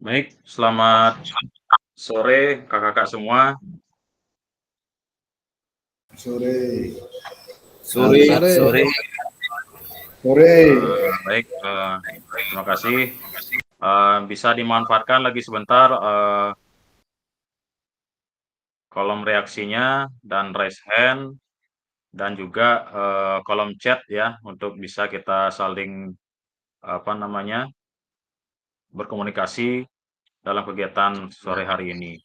Baik, selamat sore kakak-kakak semua. Sore. Sore. Sore. Sore. Baik, terima kasih. Bisa dimanfaatkan lagi sebentar kolom reaksinya dan raise hand dan juga kolom chat ya untuk bisa kita saling berkomunikasi dalam kegiatan sore hari ini.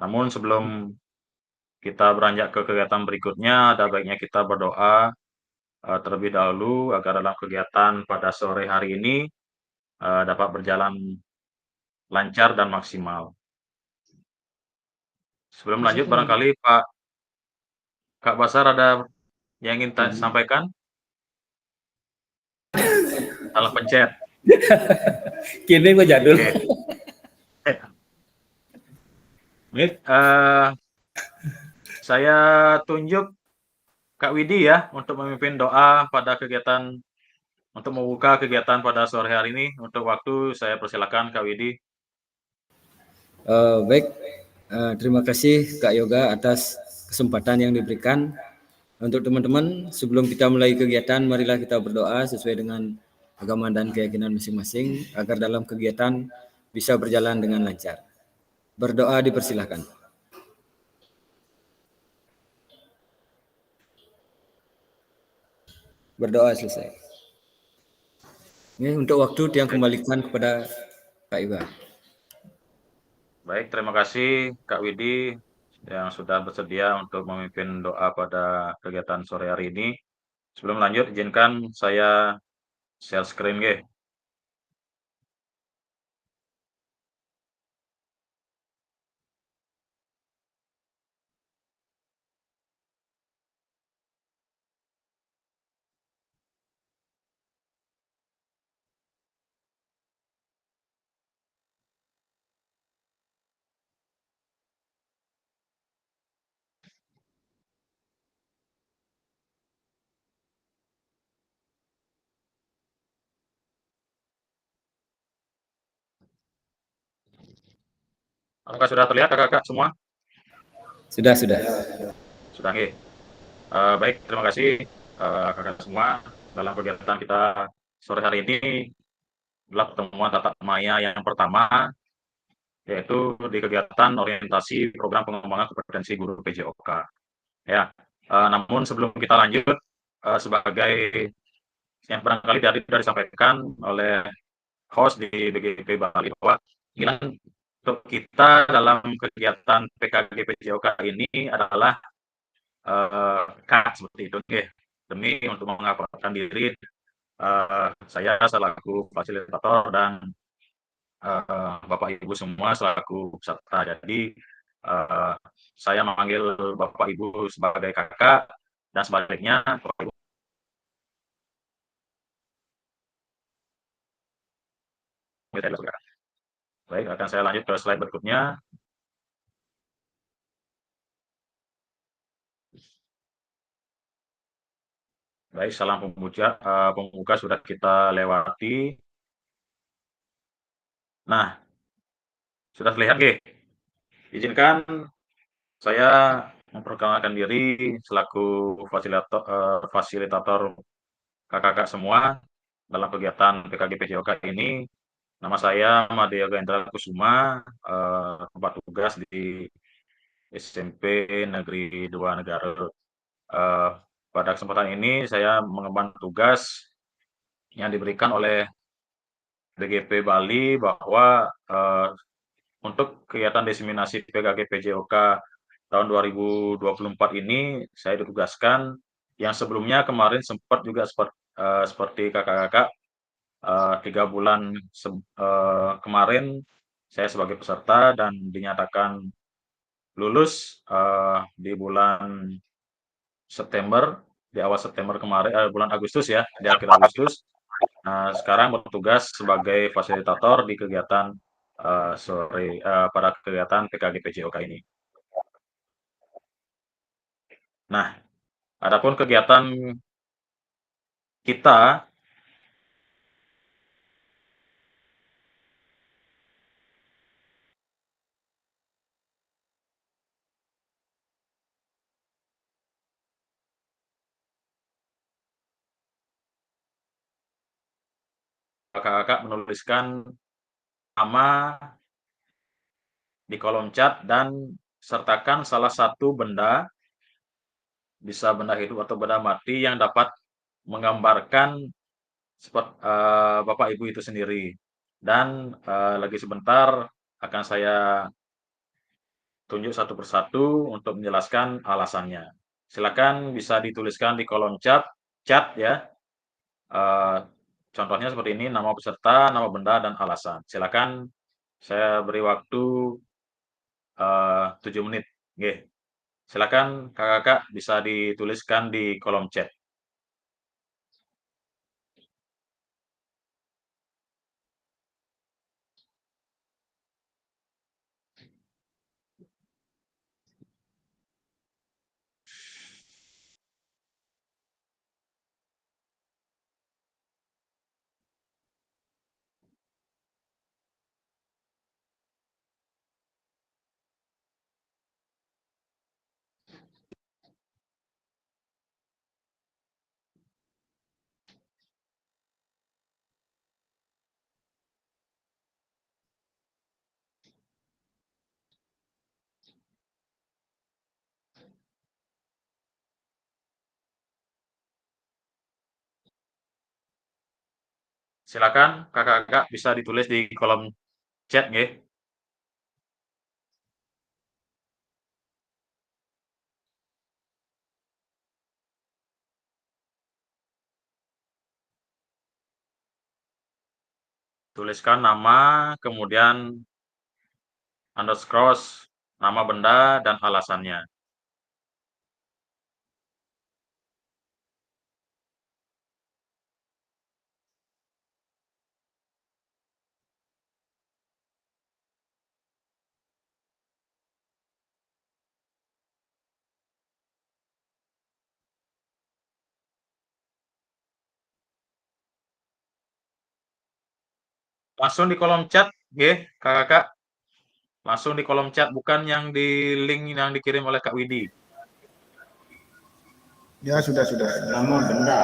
Namun sebelum kita beranjak ke kegiatan berikutnya, ada baiknya kita berdoa terlebih dahulu agar dalam kegiatan pada sore hari ini dapat berjalan lancar dan maksimal. Sebelum lanjut, barangkali Kak Basar ada yang ingin sampaikan? Salah pencet. Kini gue jadul. Oke. Baik, saya tunjuk Kak Widi ya untuk memimpin doa pada kegiatan untuk membuka kegiatan pada sore hari ini. Untuk waktu saya persilakan Kak Widi. Baik, terima kasih Kak Yoga atas kesempatan yang diberikan. Untuk teman-teman, sebelum kita mulai kegiatan, marilah kita berdoa sesuai dengan agama dan keyakinan masing-masing agar dalam kegiatan bisa berjalan dengan lancar. Berdoa dipersilahkan. Berdoa selesai. Ini untuk waktu yang kembalikan kepada Kak Yoga. Baik, terima kasih Kak Widi yang sudah bersedia untuk memimpin doa pada kegiatan sore hari ini. Sebelum lanjut, izinkan saya share screen, nggih. Apakah sudah terlihat kakak-kakak semua? Sudah. Sudah, nggih. Baik, terima kasih kakak semua. Dalam kegiatan kita sore hari ini adalah pertemuan tatap maya yang pertama, yaitu di kegiatan orientasi program pengembangan kompetensi guru PJOK. Ya, namun sebelum kita lanjut, sebagai yang barangkali tadi sudah disampaikan oleh host di BGP Bali bahwa keinginan untuk kita dalam kegiatan PKG PJOK ini adalah seperti itu, okay. Demi untuk mengaparkan diri saya selaku fasilitator dan Bapak Ibu semua selaku peserta. Jadi saya memanggil Bapak Ibu sebagai kakak dan sebaliknya Bapak Ibu. Baik, akan saya lanjut ke slide berikutnya. Baik, salam pembuka sudah kita lewati. Nah, sudah terlihat, nggih? Izinkan saya memperkenalkan diri selaku fasilitator kakak-kakak semua dalam kegiatan PKG PJOK ini. Nama saya Made Yoga Indra Kusuma, tempat tugas di SMP Negeri 2 Negara. Pada kesempatan ini saya mengemban tugas yang diberikan oleh BGP Bali bahwa untuk kegiatan diseminasi PKG PJOK tahun 2024 ini saya ditugaskan yang sebelumnya kemarin sempat juga seperti kakak-kakak 3 bulan kemarin saya sebagai peserta dan dinyatakan lulus di bulan September, di awal September kemarin, bulan Agustus ya, di akhir Agustus. Nah, sekarang bertugas sebagai fasilitator di kegiatan pada kegiatan PKG PJOK ini. Nah, adapun kegiatan kita kakak menuliskan nama di kolom chat dan sertakan salah satu benda, bisa benda hidup atau benda mati yang dapat menggambarkan Bapak Ibu itu sendiri. Dan lagi sebentar akan saya tunjuk satu persatu untuk menjelaskan alasannya. Silakan bisa dituliskan di kolom chat ya. Eh, Contohnya seperti ini, nama peserta, nama benda, dan alasan. Silakan saya beri waktu 7 menit. Oke. Silakan kakak-kakak bisa dituliskan di kolom chat. Silakan kakak-kakak bisa ditulis di kolom chat nggih. Tuliskan nama, kemudian underscore nama benda dan alasannya. Langsung di kolom chat nggih, kakak-kakak. Langsung di kolom chat, bukan yang di link yang dikirim oleh Kak Widi. Ya, sudah. Nama benda.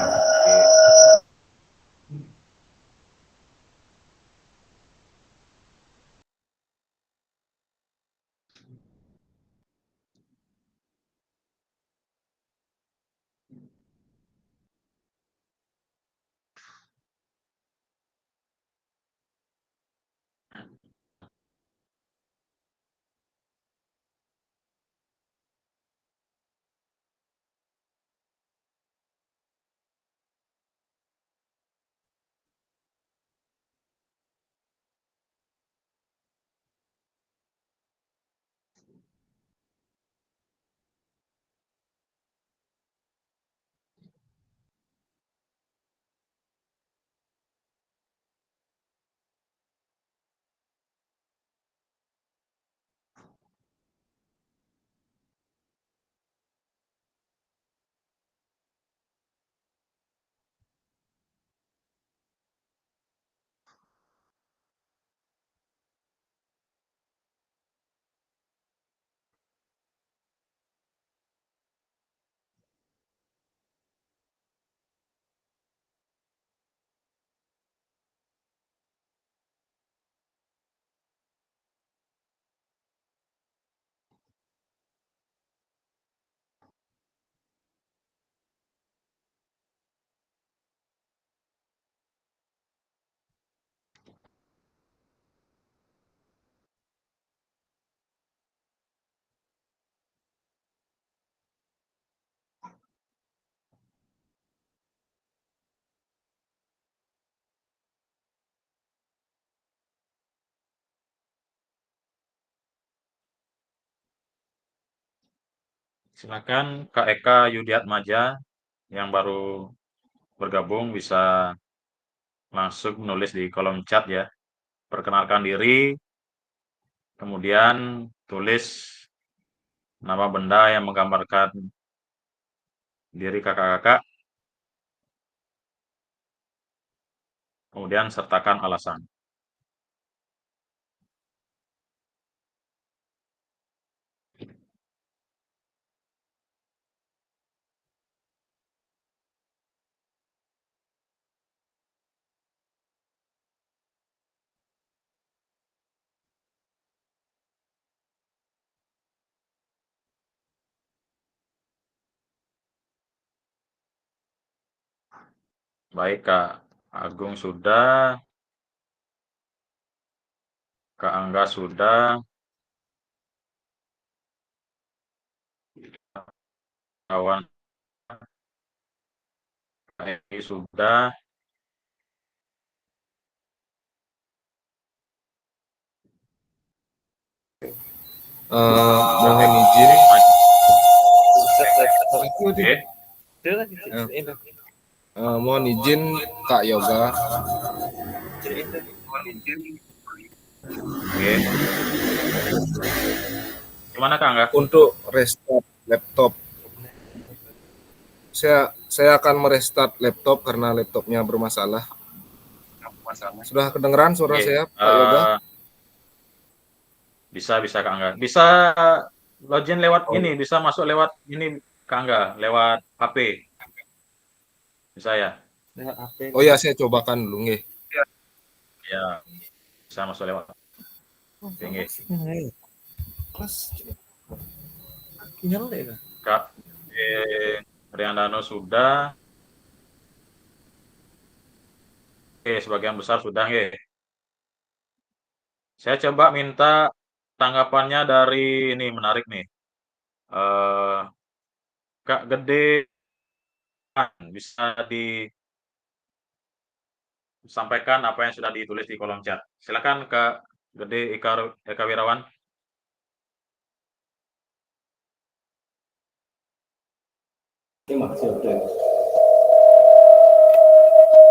Silakan Kak Eka Yudiatmaja yang baru bergabung bisa langsung menulis di kolom chat ya. Perkenalkan diri, kemudian tulis nama benda yang menggambarkan diri kakak-kakak, kemudian sertakan alasan. Baik, Kak Agung sudah, Kak Angga sudah, kawan Kak Edi sudah. Mohon izin. Oke, Mohon izin Kak Yoga. oke. Gimana Kak Angga? Untuk restart laptop. Saya akan merestart laptop karena laptopnya bermasalah. Sudah kedengeran suara Oke, saya, Kak Yoga? Bisa Kak Angga. Bisa login lewat ini, bisa masuk lewat ini Kak Angga, lewat HP. Bisa ya? Oh ya, saya cobakan dulu nggih. Ya, bisa masuk lewat. Oke, nggih. Kak Riandano sudah. Oke, sebagian besar sudah nggih. Saya coba minta tanggapannya dari ini menarik nih. Kak Gede bisa disampaikan apa yang sudah ditulis di kolom chat. Silakan Kak Gede Eka Wirawan.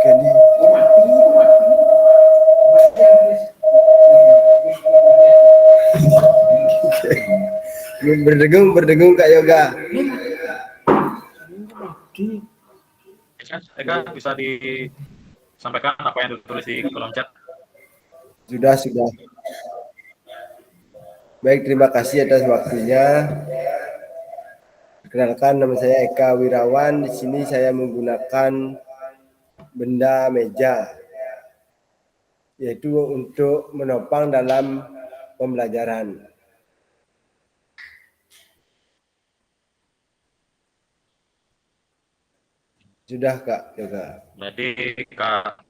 Kenny. Berdengung Kak Yoga. Eka bisa disampaikan apa yang ditulis di kolom chat. Sudah. Baik, terima kasih atas waktunya. Perkenalkan, nama saya Eka Wirawan. Di sini saya menggunakan benda meja, yaitu untuk menopang dalam pembelajaran. Sudah Kak Yoga. Jadi Kak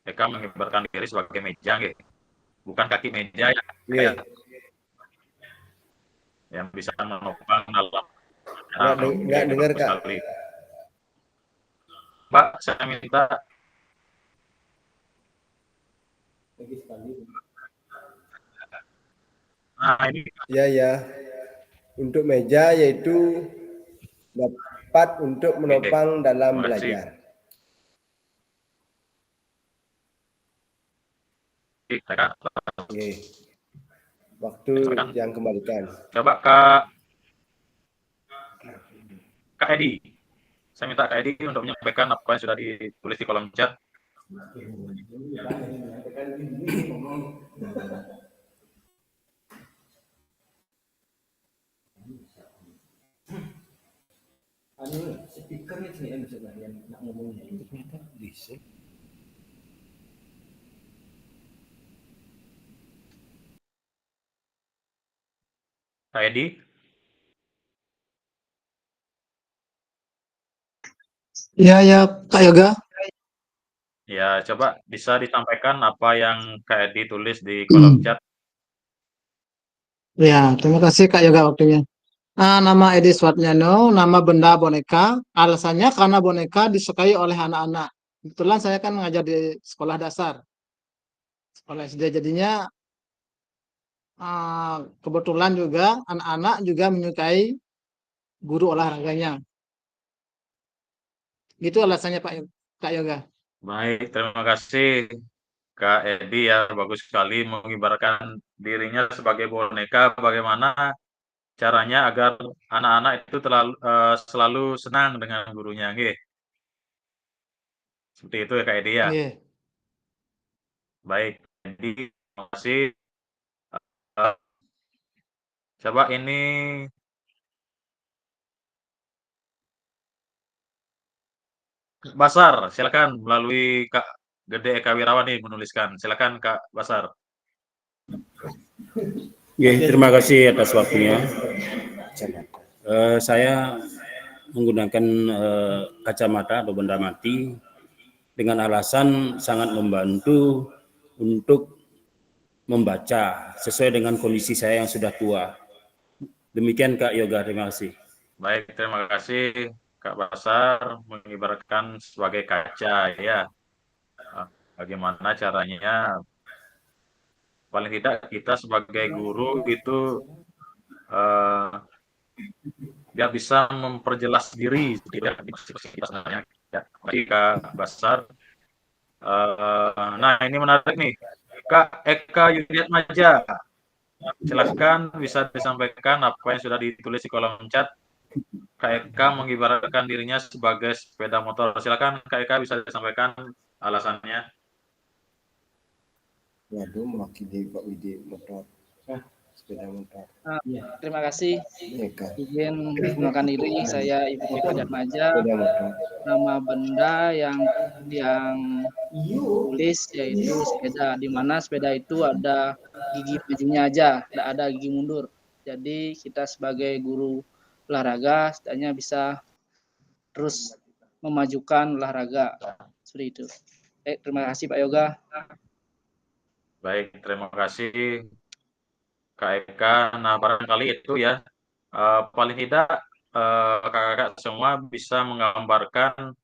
Eka mengibarkan diri sebagai meja, nggih. Bukan kaki meja ya, Nggih. yang bisa menopang dalam Nggak dengar Kak. sekali. Pak, saya minta ini Ya. Untuk meja yaitu dapat untuk menopang dalam terima kasih. belajar. Kak, Oke. Waktu yang kembalikan. coba Kak Edi. Saya minta Kak Edi untuk menyampaikan apa yang sudah ditulis di kolom chat. Speakernya sih yang nak ngomongnya itu ternyata bisa. Kak Edi. Ya, Kak Yoga. Ya, coba bisa disampaikan apa yang Kak Edi tulis di kolom chat. Ya, terima kasih Kak Yoga waktunya. Nama Edi Swatnyano, nama benda boneka. Alasannya karena boneka disukai oleh anak-anak. Kebetulan saya kan mengajar di sekolah dasar, sekolah SD. Jadinya kebetulan juga anak-anak juga menyukai guru olahraganya. Gitu alasannya Kak Yoga. Baik, terima kasih Kak Edi ya, bagus sekali mengibarkan dirinya sebagai boneka. Bagaimana caranya agar anak-anak itu selalu senang dengan gurunya, nggih. Seperti itu ya Kak Edi ya. Iya. Baik, Edi, terima kasih. Coba ini Basar, silakan melalui Kak Gede Eka Wirawan nih menuliskan. Silakan Kak Basar. Terima kasih atas waktunya. Saya menggunakan kacamata atau benda mati dengan alasan sangat membantu untuk membaca sesuai dengan kondisi saya yang sudah tua. Demikian Kak Yoga, terima kasih. Baik, terima kasih Kak Basar, mengibaratkan sebagai kaca ya. Bagaimana caranya, paling tidak kita sebagai guru itu biar bisa memperjelas diri tidak sebenarnya ya. Baik Kak Basar. Nah ini menarik nih, Kak Eka Yuliat Maja. Silahkan bisa disampaikan apa yang sudah ditulis di kolom chat. Kak Eka mengibaratkan dirinya sebagai sepeda motor. Silakan Kak Eka bisa disampaikan alasannya. Waduh, mewakili Pak Widi motor. Sepeda motor. Terima kasih. Eka. Izin mengenalkan diri, saya Ibu Eka Yuliat Maja. Sepeda motor. Nama benda yang tulis yaitu sepeda, di mana sepeda itu ada gigi majunya aja, tidak ada gigi mundur. Jadi kita sebagai guru olahraga setidaknya bisa terus memajukan olahraga seperti itu. Terima kasih Pak Yoga. Baik, terima kasih Kak Eka. Nah barangkali itu ya, paling tidak kakak-kakak semua bisa menggambarkan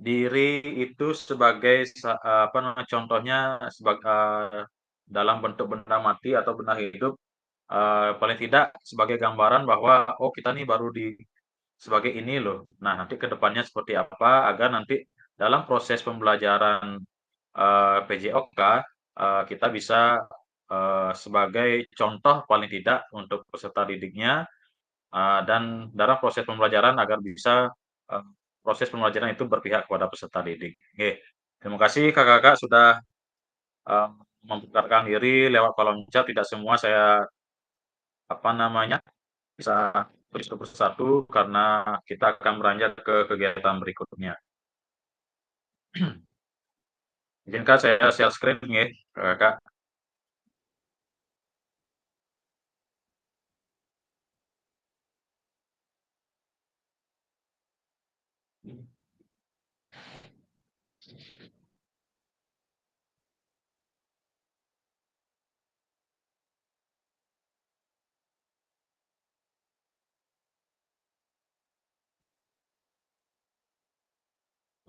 diri itu sebagai apa namanya, contohnya sebagai dalam bentuk benda mati atau benda hidup, paling tidak sebagai gambaran bahwa oh kita nih baru di sebagai ini loh. Nah nanti ke depannya seperti apa agar nanti dalam proses pembelajaran PJOK kita bisa sebagai contoh paling tidak untuk peserta didiknya, dan dalam proses pembelajaran agar bisa proses pembelajaran itu berpihak kepada peserta didik. Oke, terima kasih kakak-kakak sudah membukarkan diri lewat kolom chat. Tidak semua saya apa namanya bisa tulis satu persatu karena kita akan beranjak ke kegiatan berikutnya. Izinkan saya share screen ya kakak.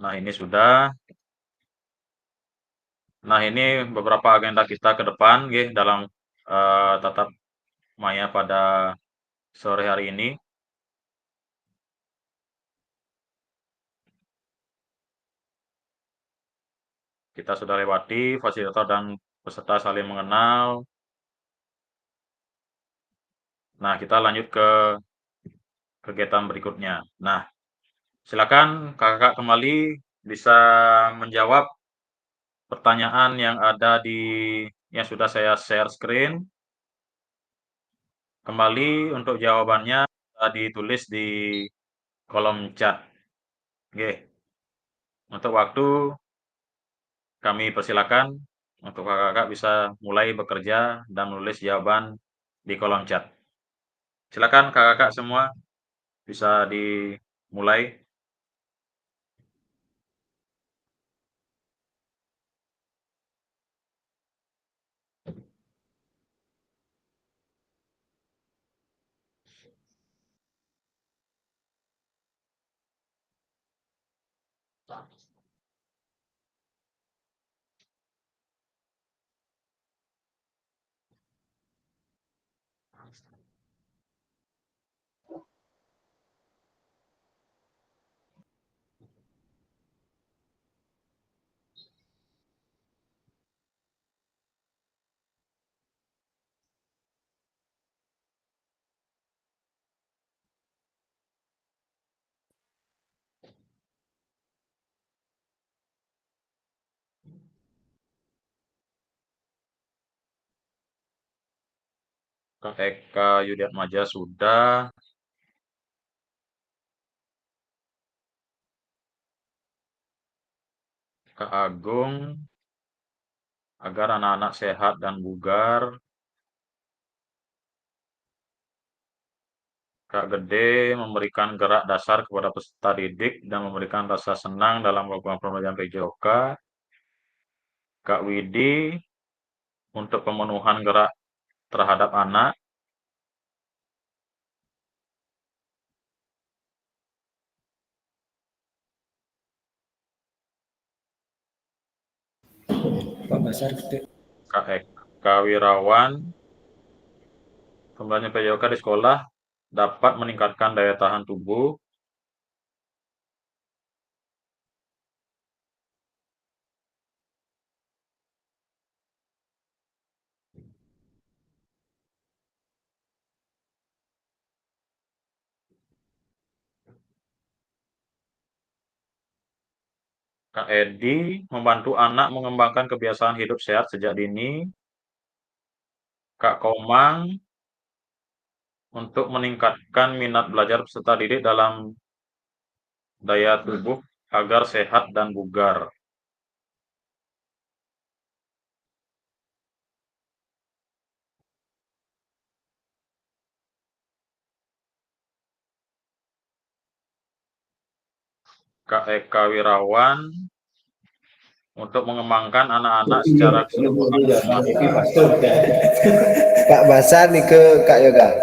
Nah ini sudah. Nah ini beberapa agenda kita ke depan ya, dalam tatap maya pada sore hari ini. Kita sudah lewati fasilitator dan peserta saling mengenal. Nah kita lanjut ke kegiatan berikutnya. Nah silakan kakak kembali bisa menjawab pertanyaan yang ada di yang sudah saya share screen. Kembali untuk jawabannya ditulis di kolom chat. Oke. Untuk waktu kami persilakan untuk kakak-kakak bisa mulai bekerja dan menulis jawaban di kolom chat. Silakan kakak-kakak semua bisa dimulai. Kak Eka Yudiat Maja sudah. Kak Agung, agar anak-anak sehat dan bugar. Kak Gede memberikan gerak dasar kepada peserta didik dan memberikan rasa senang dalam melakukan pembelajaran PJOK. Kak Widi untuk pemenuhan gerak terhadap anak. Pak Basar gede. Kak Wirawan, pembelajaran PJOK di sekolah dapat meningkatkan daya tahan tubuh. Kak Edi membantu anak mengembangkan kebiasaan hidup sehat sejak dini. Kak Komang untuk meningkatkan minat belajar peserta didik dalam daya tubuh agar sehat dan bugar. Kak Eka Wirawan untuk mengembangkan anak-anak secara keseluruhan. Kak Basar nih ke Kak Yoga.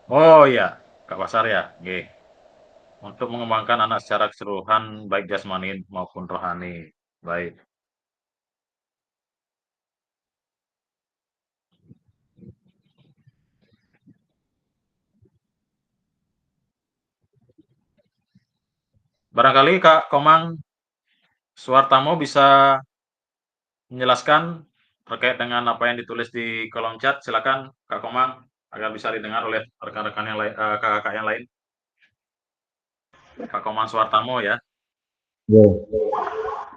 Oh iya, Kak Basar ya. Oke. Untuk mengembangkan anak secara keseluruhan baik jasmani maupun rohani. Baik. Barangkali Kak Komang Suartamo bisa menjelaskan terkait dengan apa yang ditulis di kolom chat. Silakan Kak Komang agar bisa didengar oleh rekan-rekan yang lain, kakak yang lain. Kak Komang Suartamo ya. Ya,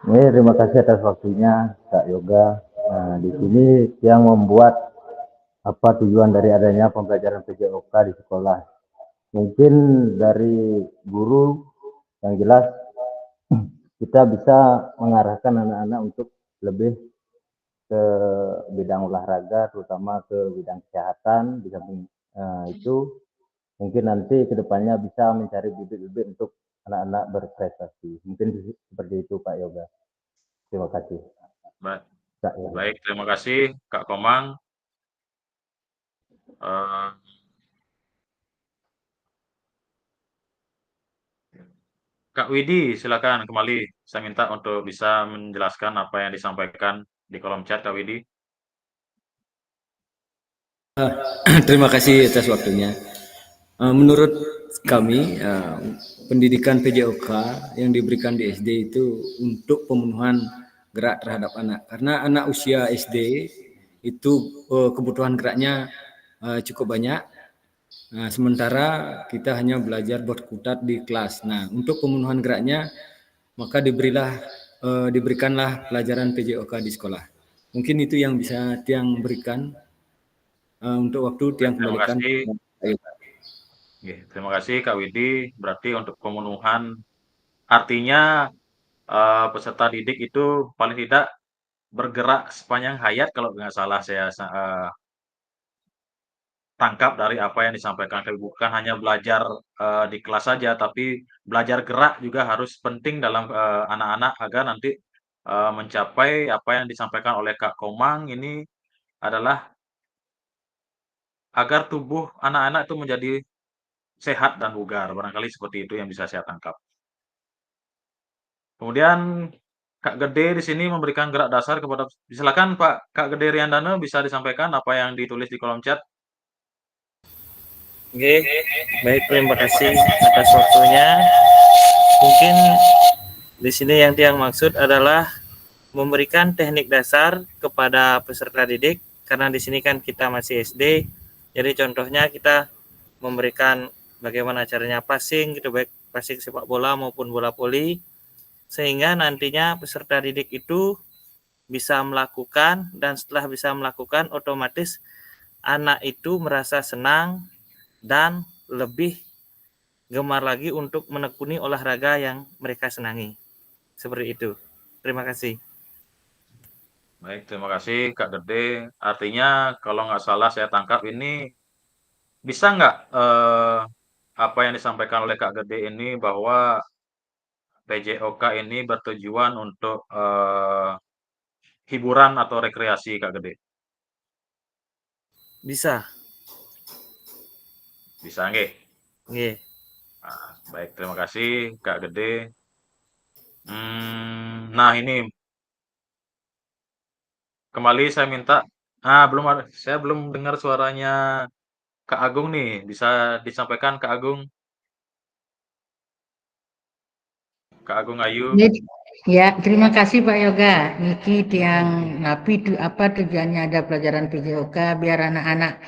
ini terima kasih atas waktunya Kak Yoga. Nah, di sini yang membuat apa tujuan dari adanya pembelajaran PJOK di sekolah. Mungkin dari guru yang jelas kita bisa mengarahkan anak-anak untuk lebih ke bidang olahraga, terutama ke bidang kesehatan. Di samping itu, mungkin nanti kedepannya bisa mencari bibit-bibit untuk anak-anak berprestasi. Mungkin seperti itu Pak Yoga. Terima kasih. Baik, Kak Yoga. baik, terima kasih Kak Komang. Kak Widi, silakan kembali. Saya minta untuk bisa menjelaskan apa yang disampaikan di kolom chat, Kak Widi. Terima kasih atas waktunya. Menurut kami, pendidikan PJOK yang diberikan di SD itu untuk pemenuhan gerak terhadap anak. Karena anak usia SD itu kebutuhan geraknya cukup banyak. Nah, sementara kita hanya belajar berkutat di kelas. Nah, untuk pemenuhan geraknya, maka diberikanlah pelajaran PJOK di sekolah. Mungkin itu yang bisa Tiang berikan. Untuk waktu Tiang Terima kembalikan. kasih. Terima kasih Kak Widi. Berarti untuk pemenuhan artinya peserta didik itu paling tidak bergerak sepanjang hayat kalau nggak salah saya tangkap dari apa yang disampaikan. Bukan hanya belajar di kelas saja, tapi belajar gerak juga harus penting dalam anak-anak agar nanti mencapai apa yang disampaikan oleh Kak Komang ini adalah agar tubuh anak-anak itu menjadi sehat dan bugar. Barangkali seperti itu yang bisa saya tangkap. Kemudian Kak Gede di sini memberikan gerak dasar kepada, silakan Pak Kak Gede Riandana bisa disampaikan apa yang ditulis di kolom chat. Oke, baik, terima kasih atas waktunya. Mungkin di sini yang Tiang maksud adalah memberikan teknik dasar kepada peserta didik, karena di sini kan kita masih SD. Jadi contohnya kita memberikan bagaimana caranya passing gitu, baik passing sepak bola maupun bola voli, sehingga nantinya peserta didik itu bisa melakukan, dan setelah bisa melakukan otomatis anak itu merasa senang dan lebih gemar lagi untuk menekuni olahraga yang mereka senangi. Seperti itu. Terima kasih. Baik, terima kasih Kak Gede. Artinya kalau nggak salah saya tangkap ini bisa nggak apa yang disampaikan oleh Kak Gede ini bahwa PJOK ini bertujuan untuk hiburan atau rekreasi, Kak Gede? Bisa. Bisa nggih? Nggih. Nah, baik, terima kasih Kak Gede. Nah ini kembali saya minta, belum ada, saya belum dengar suaranya Kak Agung nih. Bisa disampaikan Kak Agung, Kak Agung Ayu. Ya, terima kasih Pak Yoga. Niki tiang ngapi apa tujuannya ada pelajaran PJOK biar anak-anak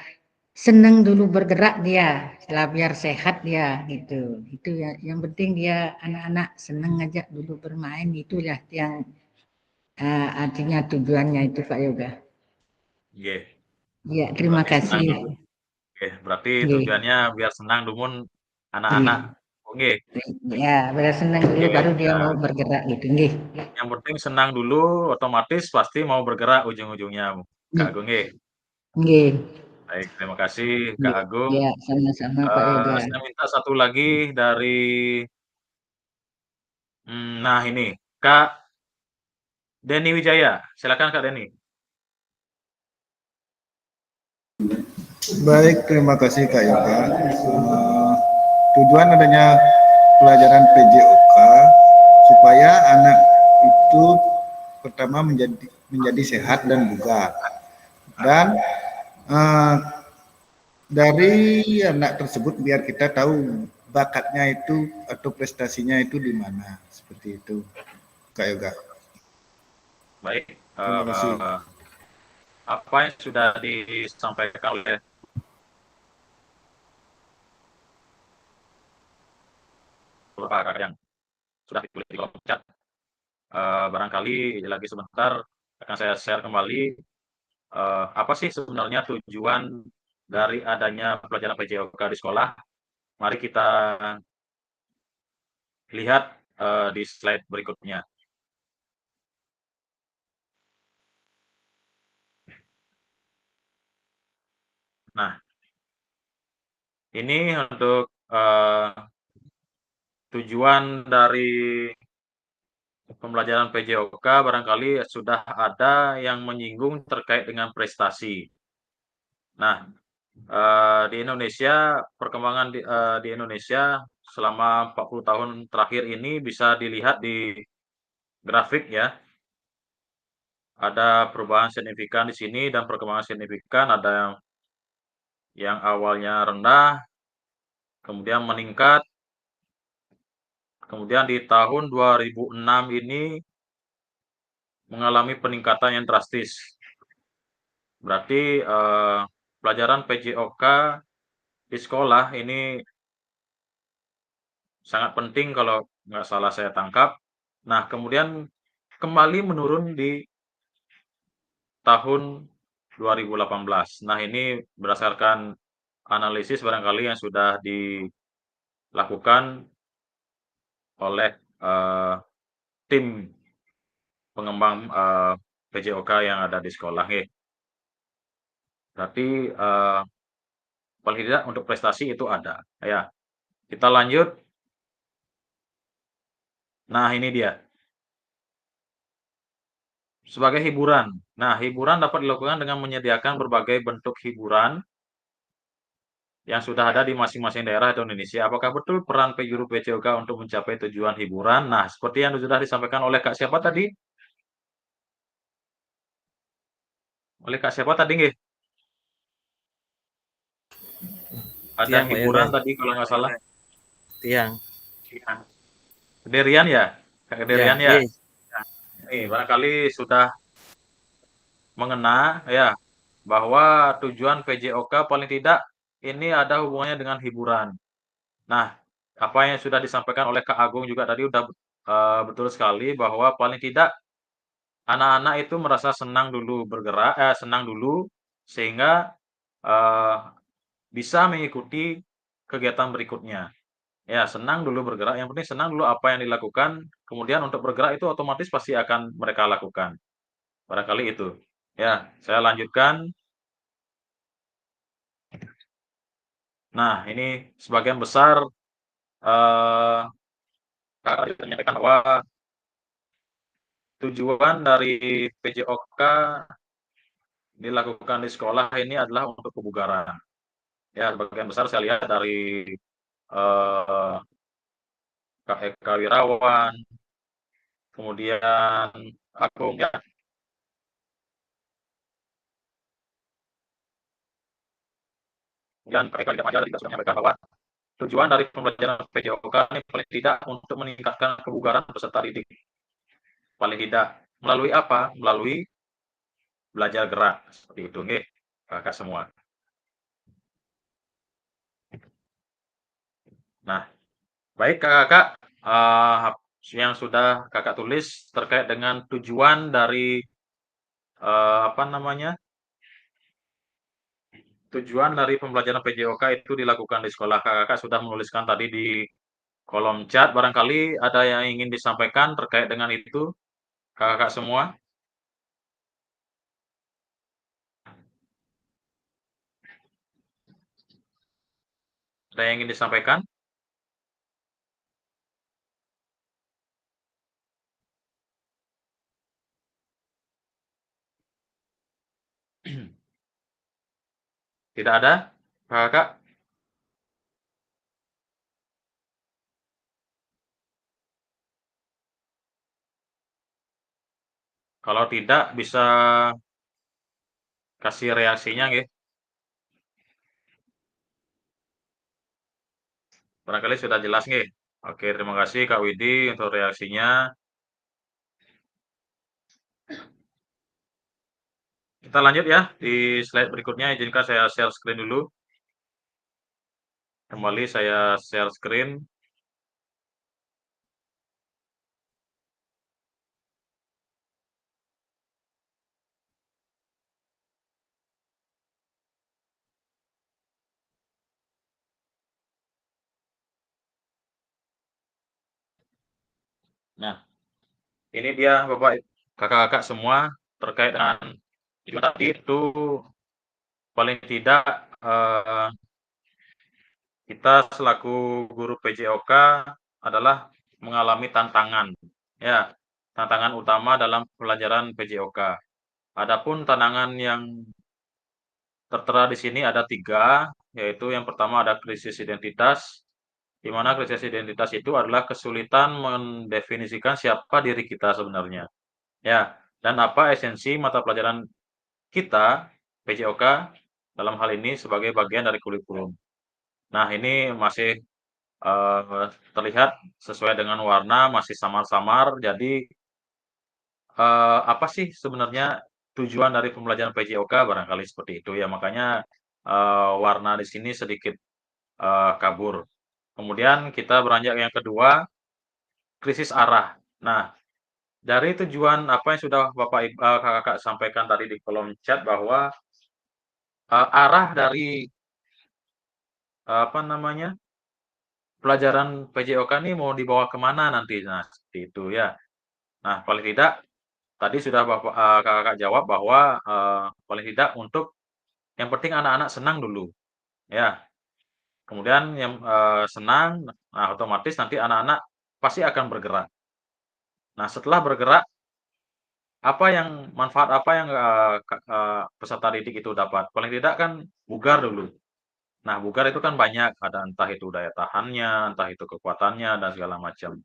seneng dulu bergerak dia, setelah biar sehat dia gitu. Itu ya, yang penting dia anak-anak seneng ngajak dulu bermain itu ya yang artinya tujuannya itu Pak Yoga. Nggih, Ya, terima berarti senang kasih. dulu. Oke, berarti Nggih. tujuannya biar senang dulu anak-anak. Oke, Ya, biar seneng dulu oke. baru dia Nah, mau bergerak gitu. Nggih. yang penting senang dulu, otomatis pasti mau bergerak ujung-ujungnya, Kak Agung. Nggih. Nggih. Baik, terima kasih Kak Agung. Ya, sama-sama Pak Yoga. Saya minta satu lagi dari, nah ini Kak Denny Wijaya. Silakan Kak Denny. Baik, terima kasih Kak Yoga. Tujuan adanya pelajaran PJOK supaya anak itu pertama menjadi sehat dan bugar. Dan dari anak tersebut biar kita tahu bakatnya itu atau prestasinya itu di mana, seperti itu Kak Yoga. Baik, Terima kasih. apa yang sudah disampaikan oleh Bapak yang sudah ditulis di kolom chat, barangkali lagi sebentar akan saya share kembali apa sih sebenarnya tujuan dari adanya pelajaran PJOK di sekolah. Mari kita lihat di slide berikutnya. Nah, ini untuk tujuan dari pembelajaran PJOK barangkali sudah ada yang menyinggung terkait dengan prestasi. Nah, di Indonesia, perkembangan di Indonesia selama 40 tahun terakhir ini bisa dilihat di grafik ya. Ada perubahan signifikan di sini dan perkembangan signifikan, ada yang awalnya rendah, kemudian meningkat, kemudian di tahun 2006 ini mengalami peningkatan yang drastis. Berarti pelajaran PJOK di sekolah ini sangat penting kalau nggak salah saya tangkap. Nah, kemudian kembali menurun di tahun 2018. Nah, ini berdasarkan analisis barangkali yang sudah dilakukan oleh tim pengembang PJOK yang ada di sekolah. Berarti paling tidak untuk prestasi itu ada. Ya, kita lanjut. Nah, ini dia. Sebagai hiburan. Nah, hiburan dapat dilakukan dengan menyediakan berbagai bentuk hiburan yang sudah ada di masing-masing daerah atau Indonesia. Apakah betul peran guru PJOK untuk mencapai tujuan hiburan? Nah, seperti yang sudah disampaikan oleh Kak siapa tadi? Oleh Kak siapa tadi nggih? Ada Tiang, Pak hiburan Yoga. tadi kalau nggak salah. Tiang. Kederian ya? Kak Kederian ya? Iya. Nih, barangkali sudah mengena ya bahwa tujuan PJOK paling tidak ini ada hubungannya dengan hiburan. Nah, apa yang sudah disampaikan oleh Kak Agung juga tadi udah betul sekali bahwa paling tidak anak-anak itu merasa senang dulu bergerak, senang dulu sehingga bisa mengikuti kegiatan berikutnya. Ya, senang dulu bergerak, yang penting senang dulu apa yang dilakukan, kemudian untuk bergerak itu otomatis pasti akan mereka lakukan. Barangkali itu. Ya, saya lanjutkan. Nah, ini sebagian besar kakak menyampaikan bahwa tujuan dari PJOK dilakukan di sekolah ini adalah untuk kebugaran. Ya, sebagian besar saya lihat dari eh, Kak Eka Wirawan, kemudian Agung ya. Kemudian Kak Eka Wirawan juga sudah menyampaikan bahwa tujuan dari pembelajaran PJOK ini paling tidak untuk meningkatkan kebugaran peserta didik. Paling tidak melalui apa? Melalui belajar gerak seperti itu, nggih, kakak semua. Nah, baik kakak-kakak, yang sudah kakak tulis terkait dengan tujuan dari apa namanya? Tujuan dari pembelajaran PJOK itu dilakukan di sekolah. Kakak-kakak sudah menuliskan tadi di kolom chat. Barangkali ada yang ingin disampaikan terkait dengan itu, kakak-kakak semua? Ada yang ingin disampaikan? Tidak ada, kakak? Kalau tidak bisa kasih reaksinya, nggih. Barangkali sudah jelas, nggih. Oke, terima kasih Kak Widi untuk reaksinya. Kita lanjut ya di slide berikutnya. Izinkan saya share screen dulu. Kembali saya share screen. Nah, ini dia Bapak kakak-kakak semua terkait dengan itu tadi itu paling tidak kita selaku guru PJOK adalah mengalami tantangan ya, tantangan utama dalam pelajaran PJOK. Adapun tantangan yang tertera di sini ada 3, yaitu yang pertama ada krisis identitas, di mana krisis identitas itu adalah kesulitan mendefinisikan siapa diri kita sebenarnya. Ya, dan apa esensi mata pelajaran kita, PJOK, dalam hal ini sebagai bagian dari kurikulum. Nah, ini masih terlihat sesuai dengan warna, masih samar-samar, jadi apa sih sebenarnya tujuan dari pembelajaran PJOK barangkali seperti itu ya, makanya warna di sini sedikit kabur. Kemudian kita beranjak yang kedua, krisis arah. Nah, dari tujuan apa yang sudah Bapak Kakak sampaikan tadi di kolom chat bahwa arah dari apa namanya pelajaran PJOK ini mau dibawa kemana nanti, nah seperti itu ya. Nah paling tidak tadi sudah Bapak Kakak jawab bahwa paling tidak untuk yang penting anak-anak senang dulu, ya. Kemudian yang senang, nah otomatis nanti anak-anak pasti akan bergerak. Nah setelah bergerak apa yang manfaat apa yang peserta didik itu dapat? Paling tidak kan bugar dulu. Nah, bugar itu kan banyak, ada entah itu daya tahannya, entah itu kekuatannya dan segala macam.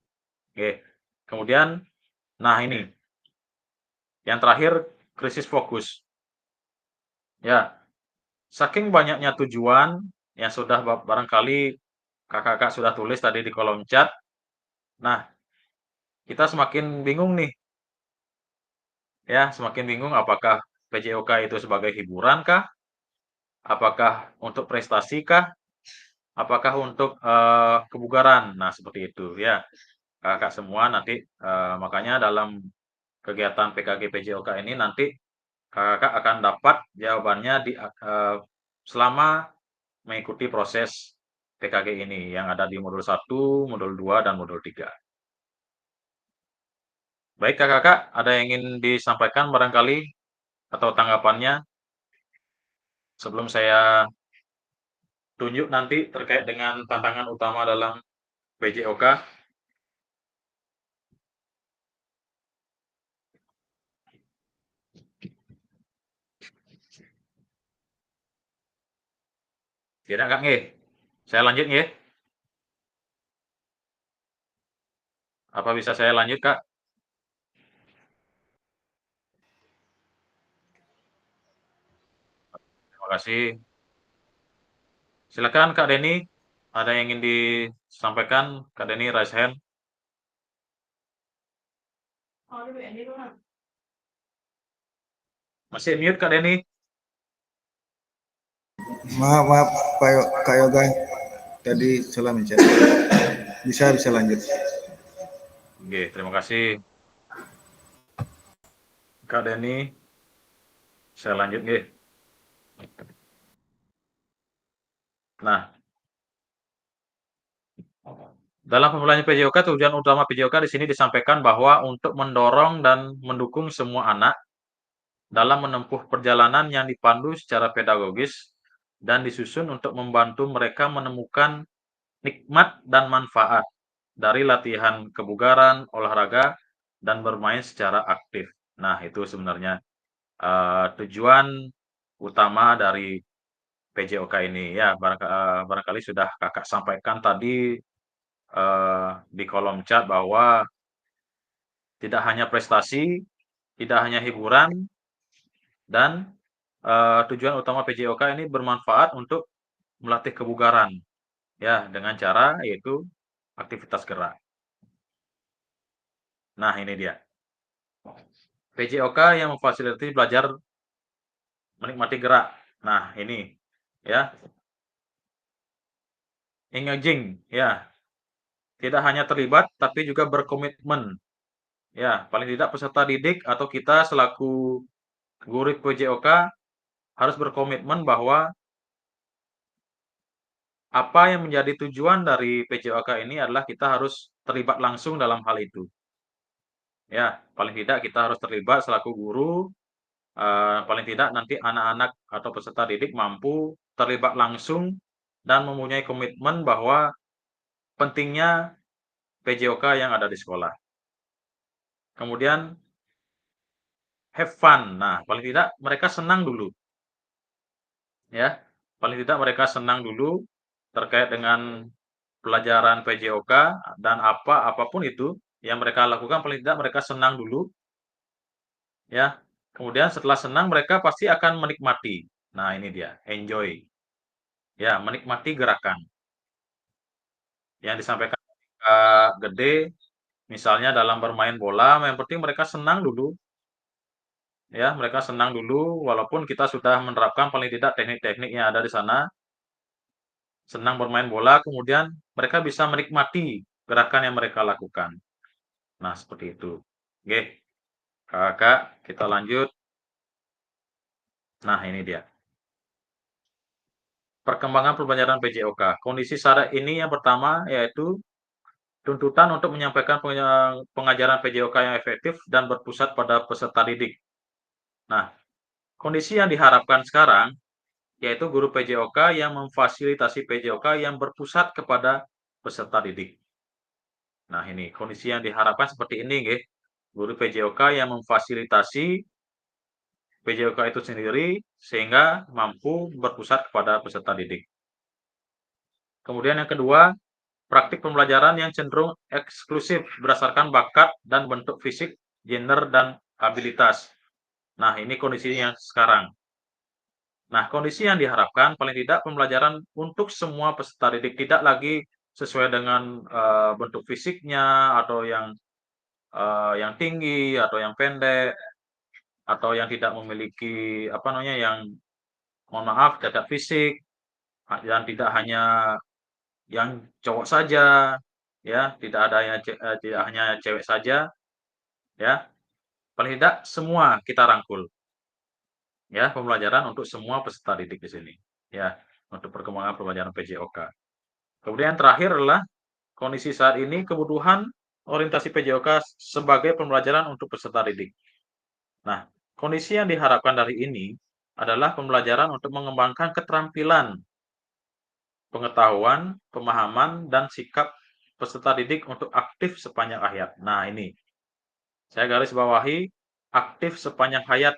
Oke. Kemudian nah ini yang terakhir krisis fokus. Ya, saking banyaknya tujuan yang sudah barangkali kakak-kakak sudah tulis tadi di kolom chat. Nah, kita semakin bingung nih. Ya, semakin bingung apakah PJOK itu sebagai hiburan kah? Apakah untuk prestasi kah? Apakah untuk kebugaran? Nah, seperti itu ya. Kakak semua nanti makanya dalam kegiatan PKG PJOK ini nanti kakak akan dapat jawabannya di selama mengikuti proses PKG ini yang ada di modul 1, modul 2 dan modul 3. Baik kakak-kakak, ada yang ingin disampaikan barangkali atau tanggapannya sebelum saya tunjuk nanti terkait dengan tantangan utama dalam PJOK. Tidak Kak nggih. Saya lanjut nggih. Apa bisa saya lanjut Kak? Terima kasih. Silakan Kak Denny, ada yang ingin disampaikan? Kak Denny raise hand. Masih mute Kak Denny? Maaf Kak Yoga, tadi salah mencet. Bisa lanjut. Oke, terima kasih Kak Denny. Saya lanjut nggih. Nah, dalam pembelajaran PJOK, tujuan utama PJOK di sini disampaikan bahwa untuk mendorong dan mendukung semua anak dalam menempuh perjalanan yang dipandu secara pedagogis dan disusun untuk membantu mereka menemukan nikmat dan manfaat dari latihan kebugaran, olahraga, dan bermain secara aktif. Nah, itu sebenarnya tujuan utama dari PJOK ini. Ya, barangkali sudah Kakak sampaikan tadi di kolom chat bahwa tidak hanya prestasi, tidak hanya hiburan, dan tujuan utama PJOK ini bermanfaat untuk melatih kebugaran, ya, dengan cara yaitu aktivitas gerak. Nah, ini dia. PJOK yang memfasilitasi belajar menikmati gerak. Nah, ini ya. Engaging, ya. Tidak hanya terlibat tapi juga berkomitmen. Ya, paling tidak peserta didik atau kita selaku guru PJOK harus berkomitmen bahwa apa yang menjadi tujuan dari PJOK ini adalah kita harus terlibat langsung dalam hal itu. Ya, paling tidak kita harus terlibat selaku guru, paling tidak nanti anak-anak atau peserta didik mampu terlibat langsung dan mempunyai komitmen bahwa pentingnya PJOK yang ada di sekolah. Kemudian have fun. Nah, paling tidak mereka senang dulu. Ya, paling tidak mereka senang dulu terkait dengan pelajaran PJOK dan apapun itu yang mereka lakukan, paling tidak mereka senang dulu. Ya. Kemudian setelah senang mereka pasti akan menikmati. Nah, ini dia, enjoy. Ya, menikmati gerakan. Yang disampaikan Kak Gede, misalnya dalam bermain bola, yang penting mereka senang dulu. Ya, mereka senang dulu walaupun kita sudah menerapkan paling tidak teknik-teknik yang ada di sana. Senang bermain bola, kemudian mereka bisa menikmati gerakan yang mereka lakukan. Nah, seperti itu. Oke, Kakak, kita lanjut. Nah, ini dia. Perkembangan pembelajaran PJOK. Kondisi saat ini yang pertama yaitu tuntutan untuk menyampaikan pengajaran PJOK yang efektif dan berpusat pada peserta didik. Nah, kondisi yang diharapkan sekarang yaitu guru PJOK yang memfasilitasi PJOK yang berpusat kepada peserta didik. Nah, ini kondisi yang diharapkan seperti ini, nggih. Guru PJOK yang memfasilitasi PJOK itu sendiri sehingga mampu berpusat kepada peserta didik. Kemudian yang kedua, praktik pembelajaran yang cenderung eksklusif berdasarkan bakat dan bentuk fisik, gender, dan abilitas. Nah, ini kondisi yang sekarang. Nah, kondisi yang diharapkan paling tidak pembelajaran untuk semua peserta didik, tidak lagi sesuai dengan bentuk fisiknya atau yang tinggi atau yang pendek atau yang tidak memiliki yang mohon maaf cacat fisik, dan tidak hanya yang cowok saja, ya, tidak hanya cewek saja, ya. Paling tidak semua kita rangkul. Ya, pembelajaran untuk semua peserta didik di sini. Ya, untuk perkembangan pembelajaran PJOK. Kemudian yang terakhir adalah kondisi saat ini kebutuhan orientasi PJOK sebagai pembelajaran untuk peserta didik. Nah, kondisi yang diharapkan dari ini adalah pembelajaran untuk mengembangkan keterampilan pengetahuan, pemahaman, dan sikap peserta didik untuk aktif sepanjang hayat. Nah, ini saya garis bawahi aktif sepanjang hayat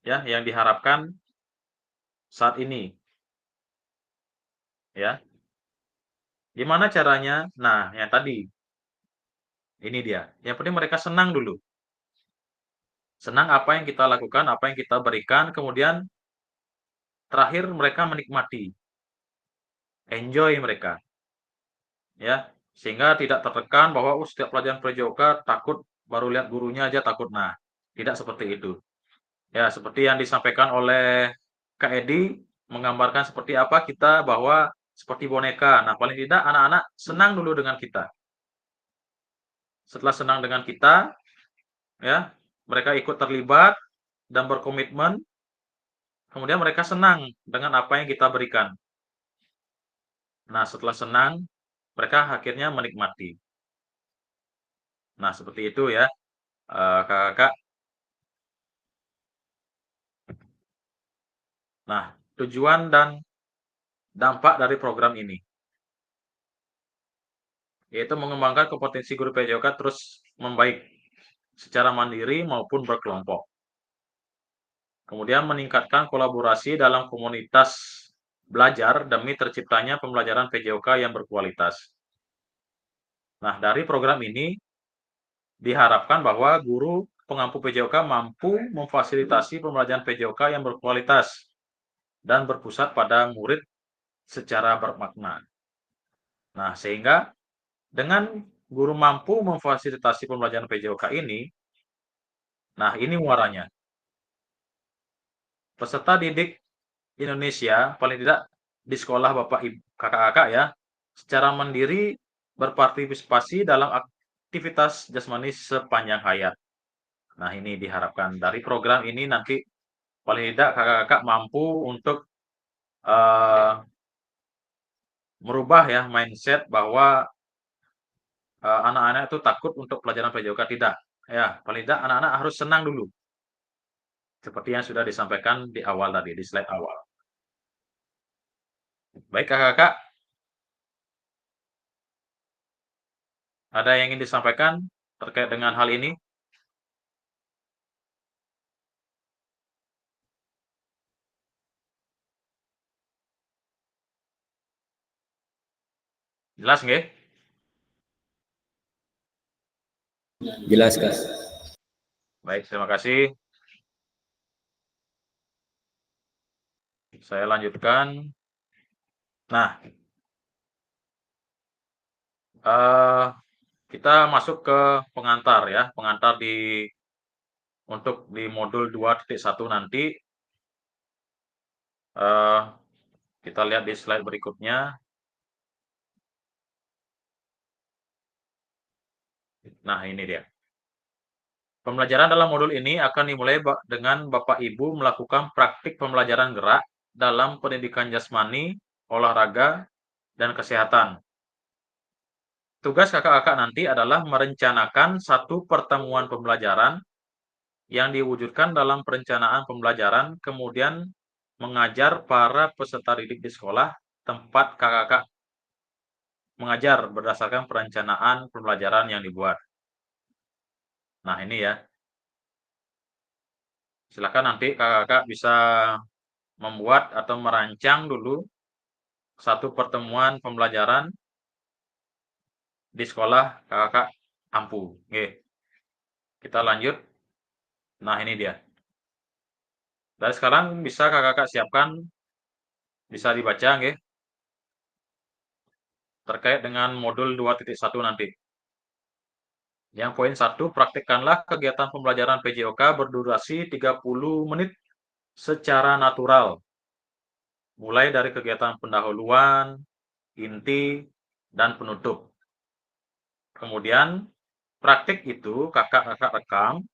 ya yang diharapkan saat ini. Ya. Gimana caranya? Nah, yang tadi. Ini dia. Yang penting mereka senang dulu. Senang apa yang kita lakukan, apa yang kita berikan, kemudian terakhir mereka menikmati. Enjoy mereka. Ya, sehingga tidak tertekan bahwa setiap pelajaran PJOK takut baru lihat gurunya aja takut. Nah, tidak seperti itu. Ya, seperti yang disampaikan oleh Kak Edi menggambarkan seperti apa kita bahwa seperti boneka. Nah, paling tidak anak-anak senang dulu dengan kita. Setelah senang dengan kita, ya, mereka ikut terlibat dan berkomitmen. Kemudian mereka senang dengan apa yang kita berikan. Nah, setelah senang, mereka akhirnya menikmati. Nah, seperti itu ya, kakak-kakak. Nah, tujuan dan dampak dari program ini yaitu mengembangkan kompetensi guru PJOK terus membaik secara mandiri maupun berkelompok. Kemudian meningkatkan kolaborasi dalam komunitas belajar demi terciptanya pembelajaran PJOK yang berkualitas. Nah, dari program ini diharapkan bahwa guru pengampu PJOK mampu memfasilitasi pembelajaran PJOK yang berkualitas dan berpusat pada murid secara bermakna. Nah, sehingga dengan guru mampu memfasilitasi pembelajaran PJOK ini, nah ini muaranya. Peserta didik Indonesia, paling tidak di sekolah Bapak Ibu kakak-kakak ya, secara mandiri berpartisipasi dalam aktivitas jasmani sepanjang hayat. Nah, ini diharapkan dari program ini nanti paling tidak kakak-kakak mampu untuk merubah ya mindset bahwa anak-anak itu takut untuk pelajaran PJOK. Tidak. Ya, paling tidak anak-anak harus senang dulu. Seperti yang sudah disampaikan di awal tadi, di slide awal. Baik kakak-kakak, ada yang ingin disampaikan terkait dengan hal ini? Jelas nggih? Jelas, Kak. Baik, terima kasih. Saya lanjutkan. Nah, kita masuk ke pengantar ya, pengantar untuk di modul 2.1 nanti. Kita lihat di slide berikutnya. Nah, ini dia. Pembelajaran dalam modul ini akan dimulai dengan Bapak Ibu melakukan praktik pembelajaran gerak dalam pendidikan jasmani, olahraga, dan kesehatan. Tugas kakak-kakak nanti adalah merencanakan satu pertemuan pembelajaran yang diwujudkan dalam perencanaan pembelajaran, kemudian mengajar para peserta didik di sekolah tempat kakak-kakak mengajar berdasarkan perencanaan pembelajaran yang dibuat. Nah, ini ya. Silakan nanti kakak-kakak bisa membuat atau merancang dulu satu pertemuan pembelajaran di sekolah kakak-kakak ampu. Oke. Kita lanjut. Nah, ini dia. Dari sekarang bisa kakak-kakak siapkan, bisa dibaca nggih, terkait dengan modul 2.1 nanti. Yang poin 1, praktikkanlah kegiatan pembelajaran PJOK berdurasi 30 menit secara natural. Mulai dari kegiatan pendahuluan, inti, dan penutup. Kemudian praktik itu kakak-kakak rekam,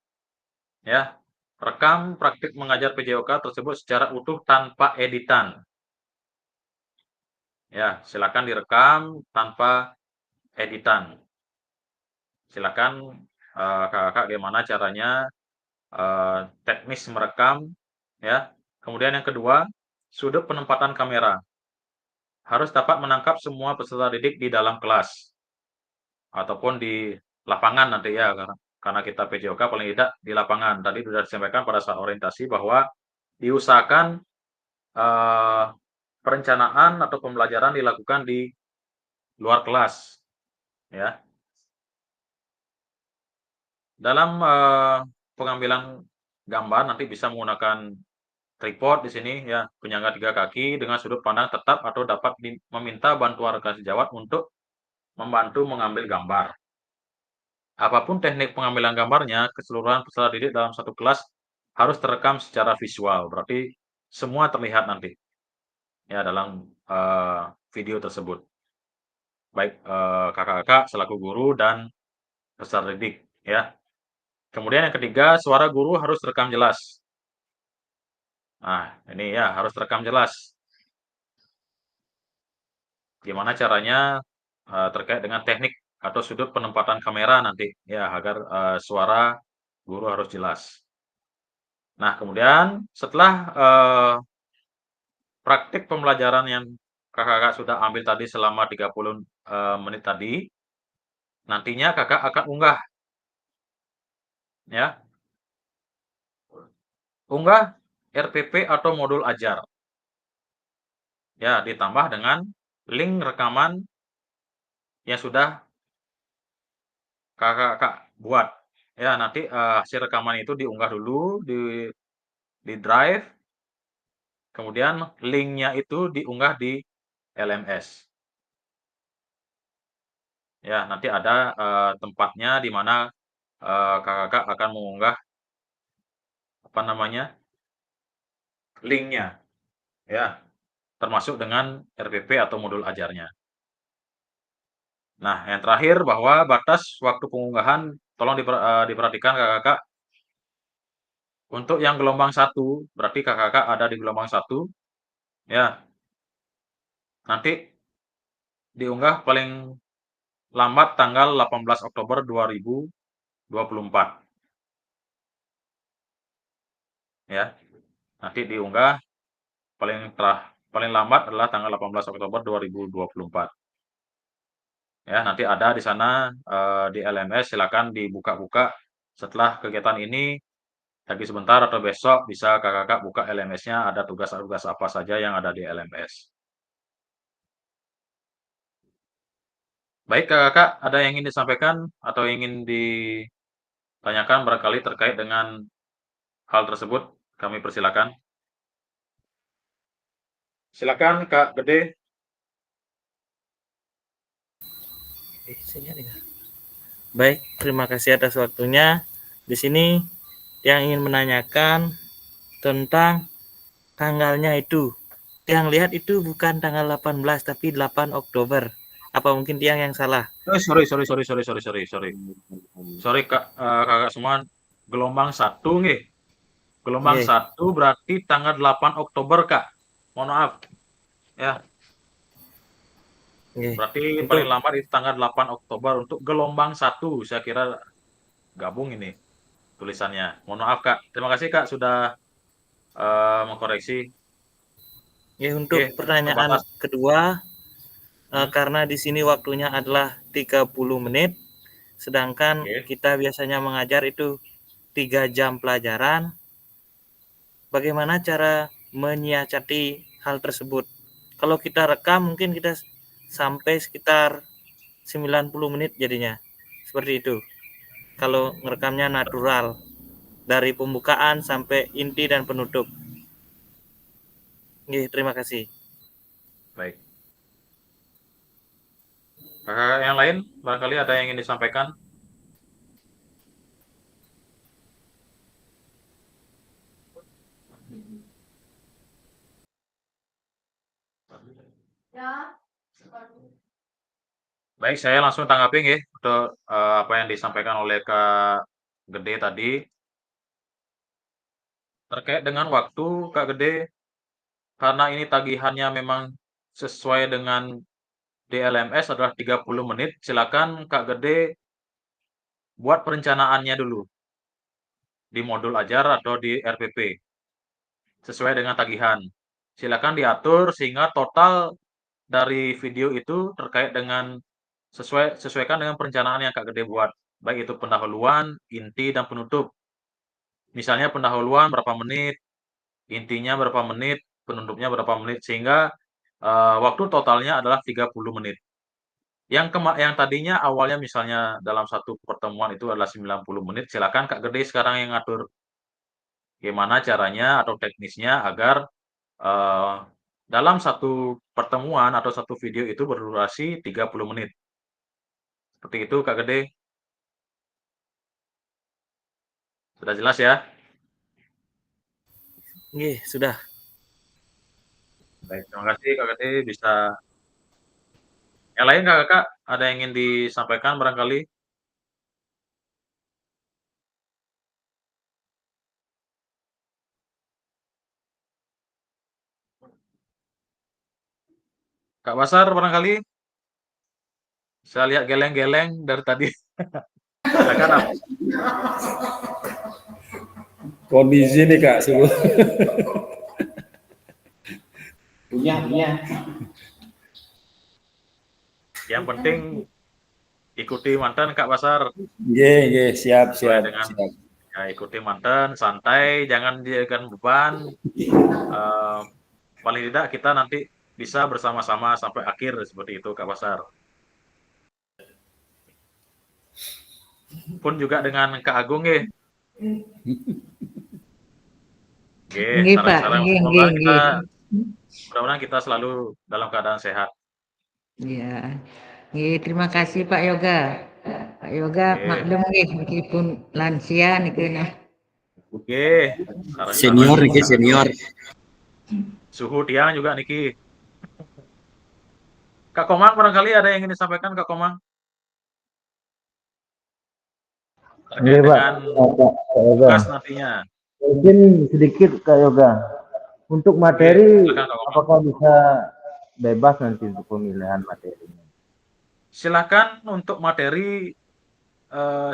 ya, rekam praktik mengajar PJOK tersebut secara utuh tanpa editan. Ya, silakan direkam tanpa editan. Silakan kakak-kakak bagaimana caranya teknis merekam ya. Kemudian yang kedua, sudut penempatan kamera. harus dapat menangkap semua peserta didik di dalam kelas ataupun di lapangan nanti ya, karena kita PJOK paling tidak di lapangan. Tadi sudah disampaikan pada saat orientasi bahwa diusahakan perencanaan atau pembelajaran dilakukan di luar kelas, ya. Dalam pengambilan gambar nanti bisa menggunakan tripod di sini ya, penyangga 3 kaki dengan sudut pandang tetap atau dapat meminta bantuan rekan sejawat untuk membantu mengambil gambar. Apapun teknik pengambilan gambarnya, keseluruhan peserta didik dalam satu kelas harus terekam secara visual. Berarti semua terlihat nanti ya dalam video tersebut. Baik kakak-kakak selaku guru dan peserta didik ya. Kemudian yang ketiga, suara guru harus terekam jelas. Nah, ini ya harus terekam jelas. Gimana caranya terkait dengan teknik atau sudut penempatan kamera nanti ya agar suara guru harus jelas. Nah, kemudian setelah praktik pembelajaran yang kakak-kakak sudah ambil tadi selama 30 menit tadi, nantinya kakak akan unggah ya. Unggah RPP atau modul ajar. Ya, ditambah dengan link rekaman yang sudah kakak-kakak buat. Ya, nanti hasil rekaman itu diunggah dulu di Drive. Kemudian linknya itu diunggah di LMS. Ya, nanti ada tempatnya di mana kakak-kakak akan mengunggah apa namanya linknya, ya, termasuk dengan RPP atau modul ajarnya. Nah, yang terakhir bahwa batas waktu pengunggahan tolong diperhatikan kakak-kakak. Untuk yang gelombang 1, berarti kakak-kakak ada di gelombang 1, ya. Nanti diunggah paling lambat tanggal 18 Oktober 2024. Ya. Nanti diunggah paling lambat adalah tanggal 18 Oktober 2024. Ya, nanti ada di sana di LMS, silakan dibuka-buka setelah kegiatan ini. Lagi sebentar atau besok bisa kakak-kakak buka LMS-nya, ada tugas-tugas apa saja yang ada di LMS. Baik kakak-kakak, ada yang ingin disampaikan atau ingin ditanyakan barangkali terkait dengan hal tersebut, kami persilakan. Silakan Kak Gede. Baik, terima kasih atas waktunya. Di sini yang ingin menanyakan tentang tanggalnya itu. Yang lihat itu bukan tanggal 18 tapi 8 Oktober. Apa mungkin Tiang yang salah? Sorry Kak, kakak semua, gelombang 1 nggih. Gelombang 1 berarti tanggal 8 Oktober Kak. Mohon maaf. Ya. Berarti paling lambat itu tanggal 8 Oktober untuk gelombang 1. Saya kira gabung ini tulisannya. Mohon maaf Kak. Terima kasih Kak sudah mengkoreksi. Ya, untuk pertanyaan kedua, karena di sini waktunya adalah 30 menit, sedangkan kita biasanya mengajar itu 3 jam pelajaran. Bagaimana cara menyiasati hal tersebut? Kalau kita rekam mungkin kita sampai sekitar 90 menit jadinya. Seperti itu. Kalau ngerekamnya natural. Dari pembukaan sampai inti dan penutup. Terima kasih. Baik. Kakak yang lain, barangkali ada yang ingin disampaikan? Baik, saya langsung tanggapi nggih untuk apa yang disampaikan oleh Kak Gede tadi. Terkait dengan waktu Kak Gede, karena ini tagihannya memang sesuai dengan DLMS adalah 30 menit, silakan Kak Gede buat perencanaannya dulu di modul ajar atau di RPP sesuai dengan tagihan. Silakan diatur sehingga total dari video itu terkait dengan sesuaikan dengan perencanaan yang Kak Gede buat, baik itu pendahuluan, inti, dan penutup. Misalnya pendahuluan berapa menit, intinya berapa menit, penutupnya berapa menit, sehingga waktu totalnya adalah 30 menit. Yang tadinya awalnya misalnya dalam satu pertemuan itu adalah 90 menit, silakan Kak Gede sekarang yang ngatur gimana caranya atau teknisnya agar dalam satu pertemuan atau satu video itu berdurasi 30 menit. Seperti itu Kak Gede. Sudah jelas ya? Nggih, sudah. Baik, terima kasih Kak Gede. Bisa yang lain Kakak, ada yang ingin disampaikan barangkali? Kak Basar barangkali? Saya lihat geleng-geleng dari tadi. Silakan. Kondisi nih Kak, suruh. Punya. Yang penting ikuti mantan Kak Basar. Nggih, siap. Dengan ya, ikuti mantan, santai, jangan dijadikan beban. Paling tidak kita nanti bisa bersama-sama sampai akhir seperti itu Kak Basar. Pun juga dengan Kak Agung ya. Nggih, Pak. Nggih. Mudah-mudahan kita selalu dalam keadaan sehat. Ya. Nggih, terima kasih Pak Yoga. Pak Yoga maklum nggih meskipun lansia niku nah. Oke. Senior niki senior. Suhu tiang juga niki. Kak Komang barangkali ada yang ingin disampaikan Kak Komang? Iya, Pak. Tugas nantinya. Mungkin sedikit Kak Yoga. Untuk materi, apakah bisa bebas nanti untuk pemilihan materinya? Silakan untuk materi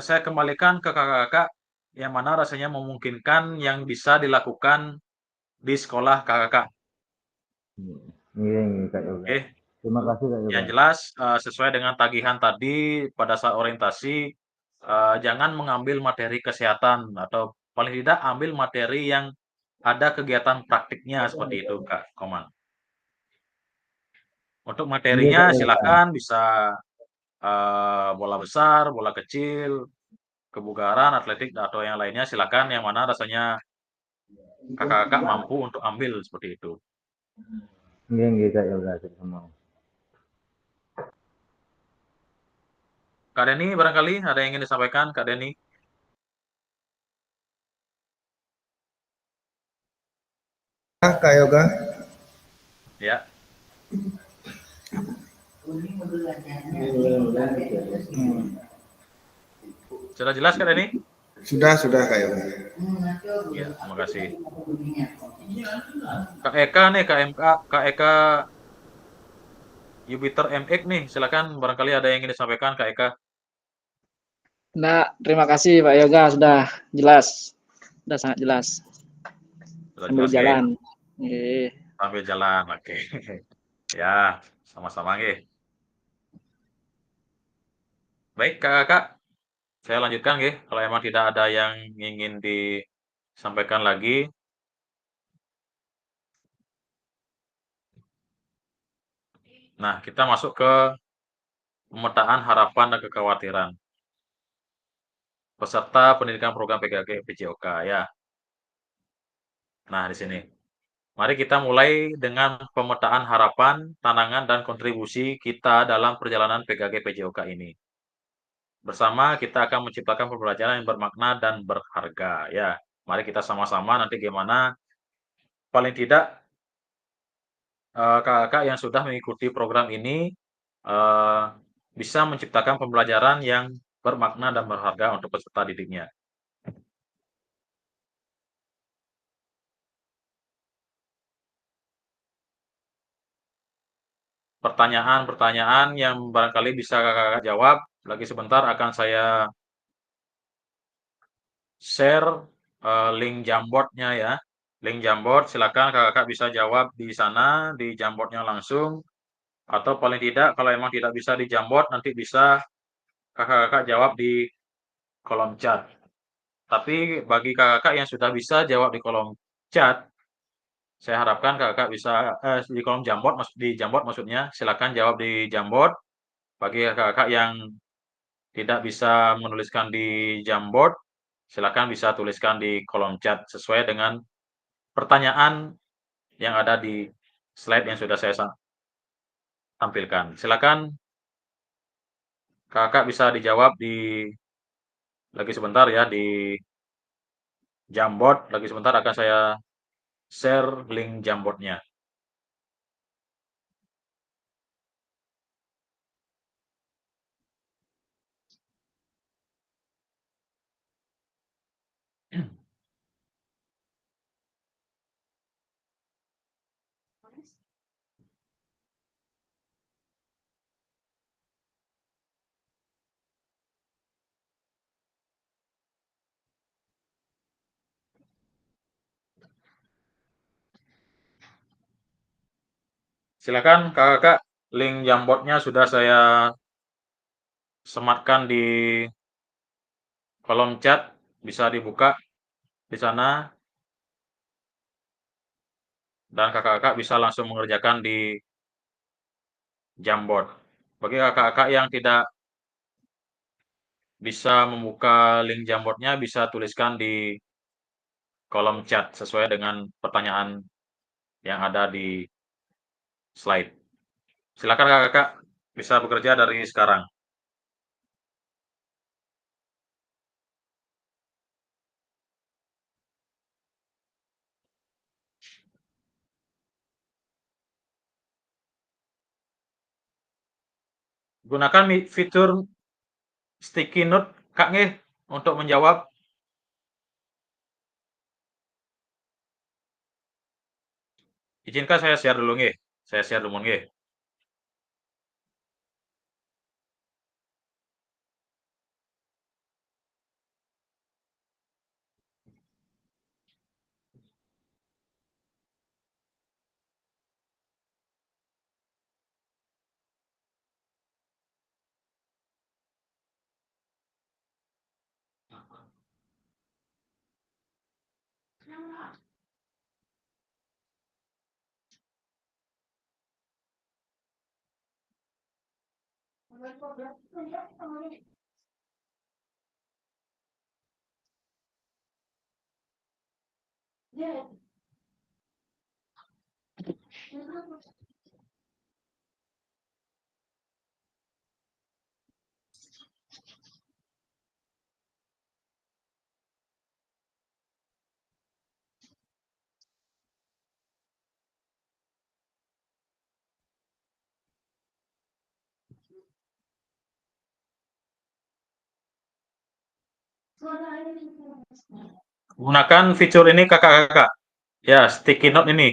saya kembalikan ke kakak-kakak yang mana rasanya memungkinkan yang bisa dilakukan di sekolah kakak-kakak. Iya, Kak Yoga. Terima kasih Kak Yoga. Yang jelas sesuai dengan tagihan tadi pada saat orientasi, jangan mengambil materi kesehatan atau paling tidak ambil materi yang ada kegiatan praktiknya seperti itu Kak Komang. Untuk materinya silakan bisa bola besar, bola kecil, kebugaran, atletik, atau yang lainnya silakan yang mana rasanya kakak-kakak mampu untuk ambil seperti itu. Iya Kak Yoga semua. Kak Denny barangkali ada yang ingin disampaikan Kak Denny? Kak Yoga. Ya. Sudah jelas Kak Denny? Sudah Kak Yoga. Ya, terima kasih. Kak Eka nih, Kak Eka Jupiter MX nih, silakan barangkali ada yang ingin disampaikan Kak Eka. Nah, terima kasih Pak Yoga sudah jelas. Sudah sangat jelas. Sambil jalan. Sambil jalan, oke. Ya, sama-sama nggih. Baik, Kakak. Saya lanjutkan nggih, kalau emang tidak ada yang ingin disampaikan lagi. Nah, kita masuk ke pemetaan harapan dan kekhawatiran peserta pendidikan program PKG PJOK ya. Nah, di sini. Mari kita mulai dengan pemetaan harapan, tantangan, dan kontribusi kita dalam perjalanan PKG PJOK ini. Bersama kita akan menciptakan pembelajaran yang bermakna dan berharga ya. Mari kita sama-sama nanti gimana paling tidak kakak yang sudah mengikuti program ini bisa menciptakan pembelajaran yang bermakna dan berharga untuk peserta didiknya. Pertanyaan-pertanyaan yang barangkali bisa kakak jawab, lagi sebentar akan saya share link Jamboardnya ya. Link Jamboard, silakan kakak bisa jawab di sana, di Jamboardnya langsung. Atau paling tidak kalau emang tidak bisa di Jamboard, nanti bisa kakak-kakak jawab di kolom chat. Tapi bagi kakak-kakak yang sudah bisa jawab di kolom chat, saya harapkan kakak bisa di kolom Jamboard, di Jamboard maksudnya, silakan jawab di Jamboard. Bagi kakak-kakak yang tidak bisa menuliskan di Jamboard, silakan bisa tuliskan di kolom chat sesuai dengan pertanyaan yang ada di slide yang sudah saya tampilkan. Silakan kakak bisa dijawab di lagi sebentar ya di Jamboard. Lagi sebentar akan saya share link Jamboardnya. Silakan kakak-kakak, link Jamboardnya sudah saya sematkan di kolom chat, bisa dibuka di sana dan kakak-kakak bisa langsung mengerjakan di Jamboard. Bagi kakak-kakak yang tidak bisa membuka link Jamboardnya, bisa tuliskan di kolom chat sesuai dengan pertanyaan yang ada di slide. Silakan kakak-kakak bisa bekerja dari sekarang. Gunakan fitur sticky note Kak nggih untuk menjawab. Izinkan saya share dulu nggih. Saya share dulu nggih. Gunakan fitur ini kakak-kakak. Ya, sticky note ini.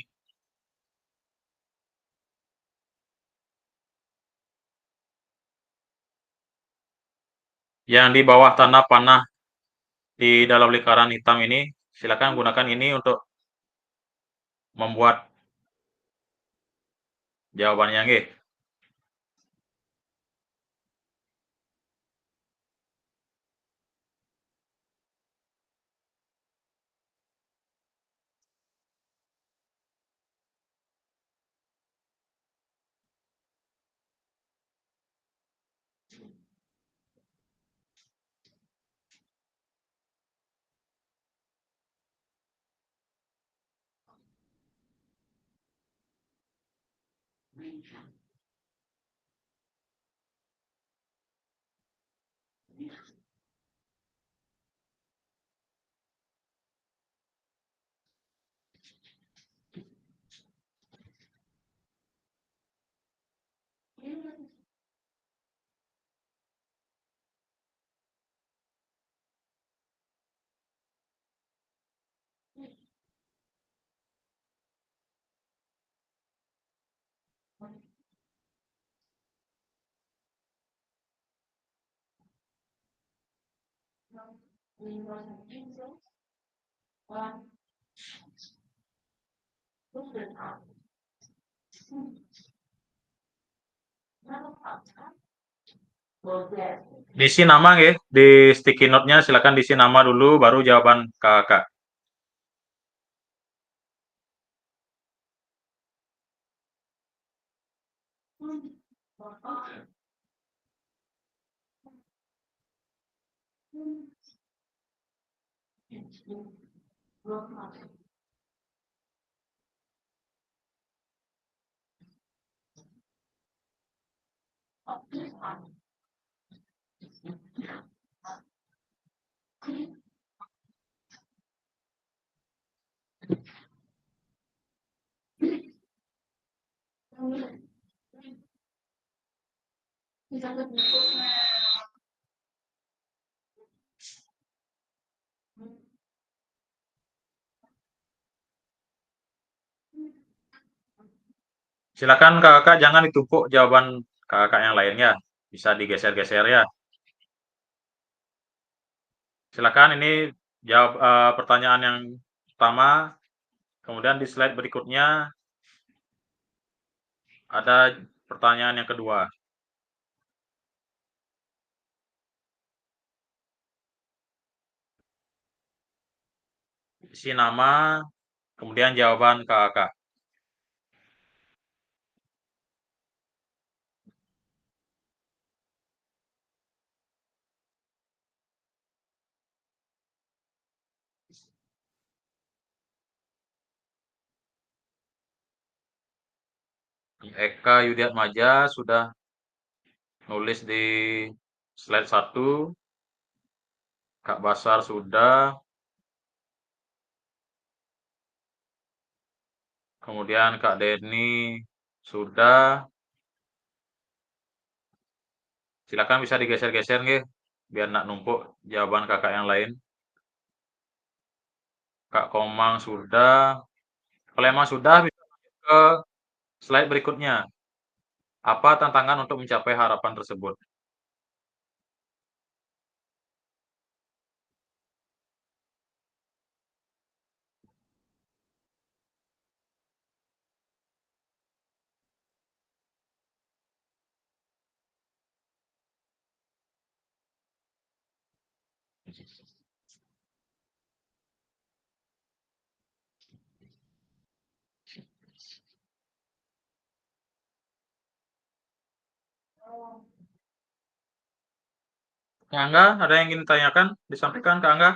Yang di bawah tanda panah di dalam lingkaran hitam ini, silakan gunakan ini untuk membuat jawabannya nggih. Diisi nama nggih, di sticky note-nya silakan diisi nama dulu baru jawaban kakak. Silakan kakak jangan ditumpuk jawaban kakak yang lainnya, bisa digeser-geser ya. Silakan ini jawab pertanyaan yang pertama, kemudian di slide berikutnya ada pertanyaan yang kedua. Isi nama, kemudian jawaban kakak. Eka Yudiatmaja sudah nulis di slide 1. Kak Basar sudah. Kemudian Kak Denny sudah. Silakan bisa digeser-geser nggih, biar nak numpuk jawaban kakak yang lain. Kak Komang sudah. Kalau emang sudah bisa lanjut ke slide berikutnya. Apa tantangan untuk mencapai harapan tersebut? Kak Angga, ada yang ingin ditanyakan? Disampaikan Kak Angga?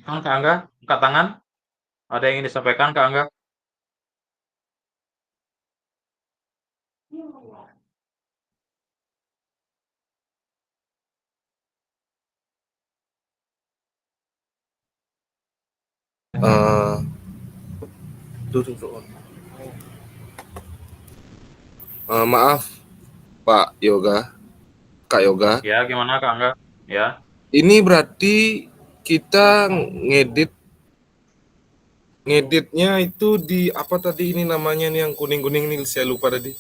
Kak Angga, angkat tangan. Ada yang ingin disampaikan Kak Angga? Maaf Pak Yoga, Kak Yoga. Ya, gimana Kak Angga? Ya. Ini berarti kita ngeditnya itu di apa tadi ini namanya nih yang kuning-kuning nih saya lupa tadi.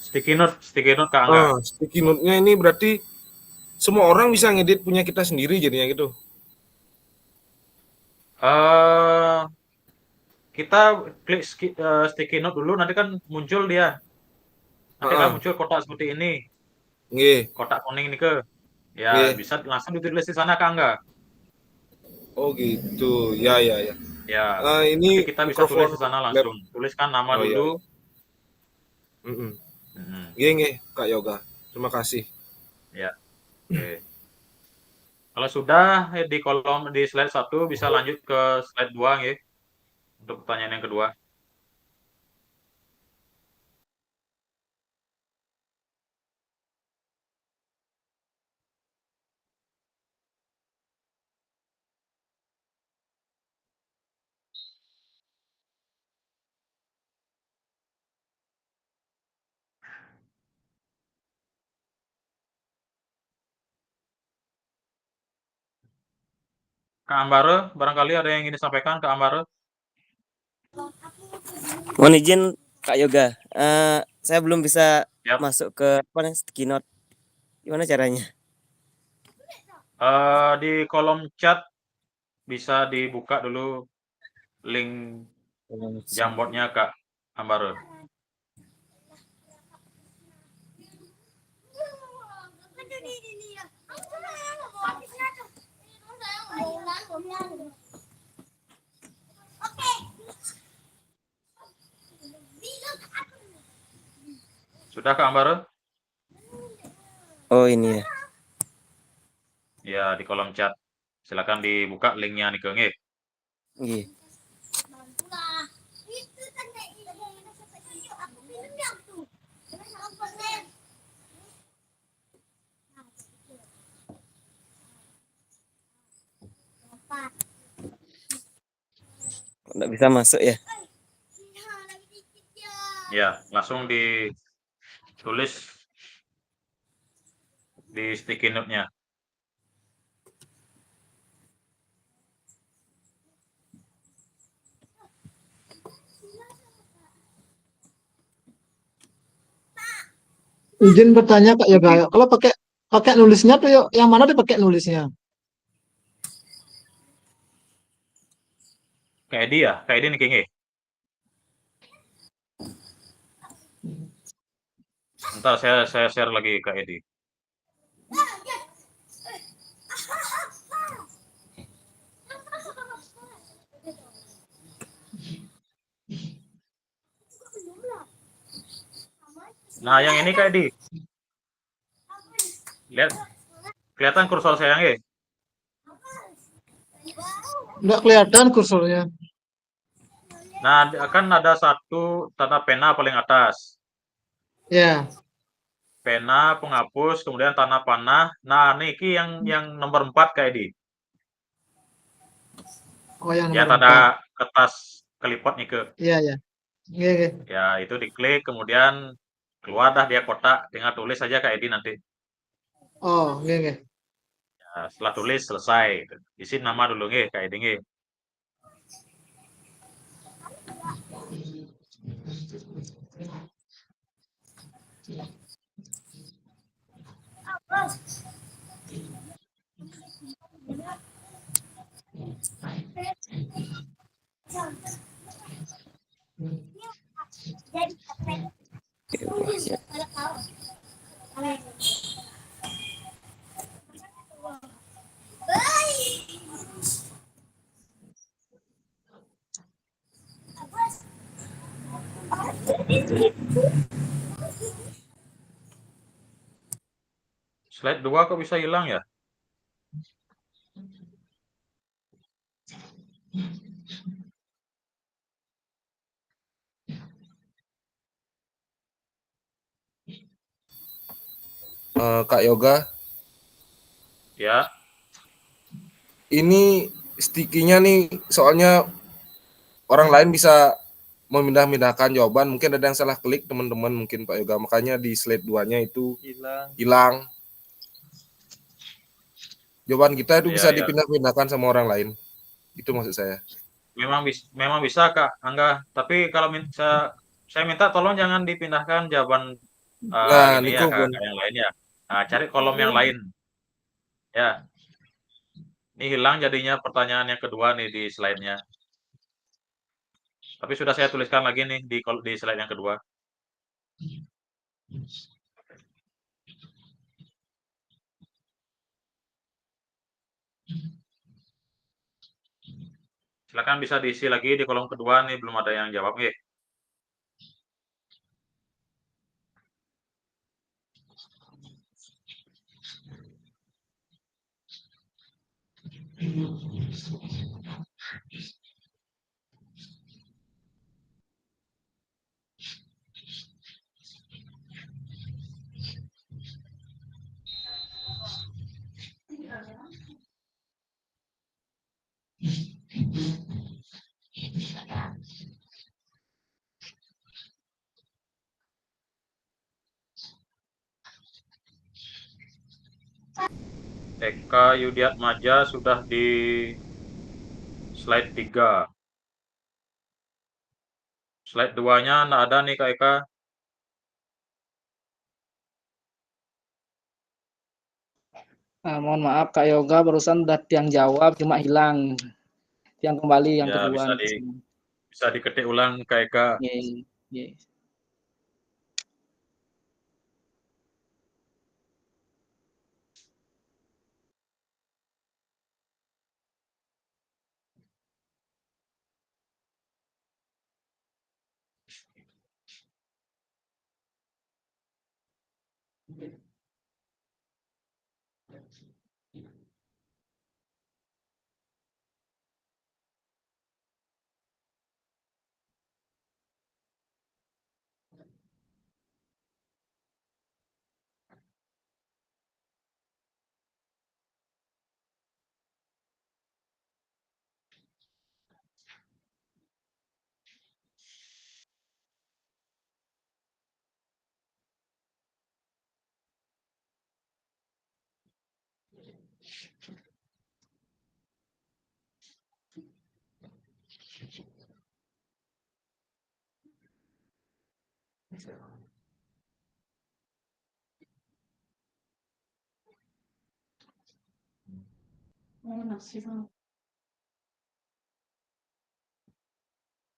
Sticky note Kak Angga. Sticky note-nya ini berarti semua orang bisa ngedit punya kita sendiri jadinya gitu. Kita klik sticky note dulu, nanti kan muncul dia. Nanti kan muncul kotak seperti ini. Nggih. Kotak kuning ini ke. Ya, bisa langsung ditulis di sana Kak Angga. Oh gitu. Ya. Ya. Ini kita bisa tulis di sana langsung. Tuliskan nama dulu. Nggih, Kak Yoga. Terima kasih. Ya. Oke. Kalau sudah di kolom di slide 1 bisa lanjut ke slide 2 nggih. Untuk pertanyaan yang kedua. Kak Ambare, barangkali ada yang ingin disampaikan Kak Ambare? Mohon izin Kak Yoga, saya belum bisa Siap. masuk ke apa nih, sticky note. Gimana caranya? Di kolom chat bisa dibuka dulu link Jamboardnya Kak Ambare. Sudah Kak Ambare? Oh ini ya. Ya, di kolom chat. Silakan dibuka linknya nih nggih. Nggih. Nggak bisa masuk ya? Ya, langsung ditulis di sticky note-nya. Izin bertanya Kak Yoga, kalau pakai nulisnya tuh yang mana dipakai nulisnya? Kak Edi ya? Kak Edi nih nggih. Bentar saya share lagi Kak Edi. Nah, yang ini Kak Edi. Lihat. Kelihatan kursor saya nggih? Nggak kelihatan kursornya. Nah, akan ada satu tanda pena paling atas. Ya. Pena, penghapus, kemudian tanda panah. Nah, niki yang nomor 4 Kak Edi. Oh, yang Ya, nomor 4. tanda kertas kelipat nih ke. Iya, ya. Iya. Ya, itu diklik, kemudian keluar dah dia kotak, tinggal tulis saja Kak Edi nanti. Oh, iya. Ya, setelah tulis selesai. Isi nama dulu nggih Kak Edi nggih. Slide 2 kok bisa hilang ya? Kak Yoga, Ya. ini stikinya nih soalnya orang lain bisa memindah-mindahkan jawaban, mungkin ada yang salah klik teman-teman mungkin Pak Yoga, makanya di slide 2-nya itu hilang. Jawaban kita itu bisa Ya. dipindah-pindahkan sama orang lain. Itu maksud saya. Memang bisa Kak Angga, tapi kalau saya minta tolong jangan dipindahkan jawaban Nah, ini niku ya pun. Kak, yang lain ya. Nah, cari kolom yang lain. Ya. Ini hilang jadinya pertanyaan yang kedua nih di slide-nya. Tapi sudah saya tuliskan lagi nih di slide yang kedua. Silakan bisa diisi lagi di kolom kedua nih, belum ada yang jawab nih. Eka Yudiatmaja sudah di slide 3. Slide 2-nya nggak ada nih Kak Eka. Mohon maaf Kak Yoga, barusan udah yang jawab cuma hilang. Yang kembali yang Ya, kedua. bisa diketik ulang Kak Eka. Yeah.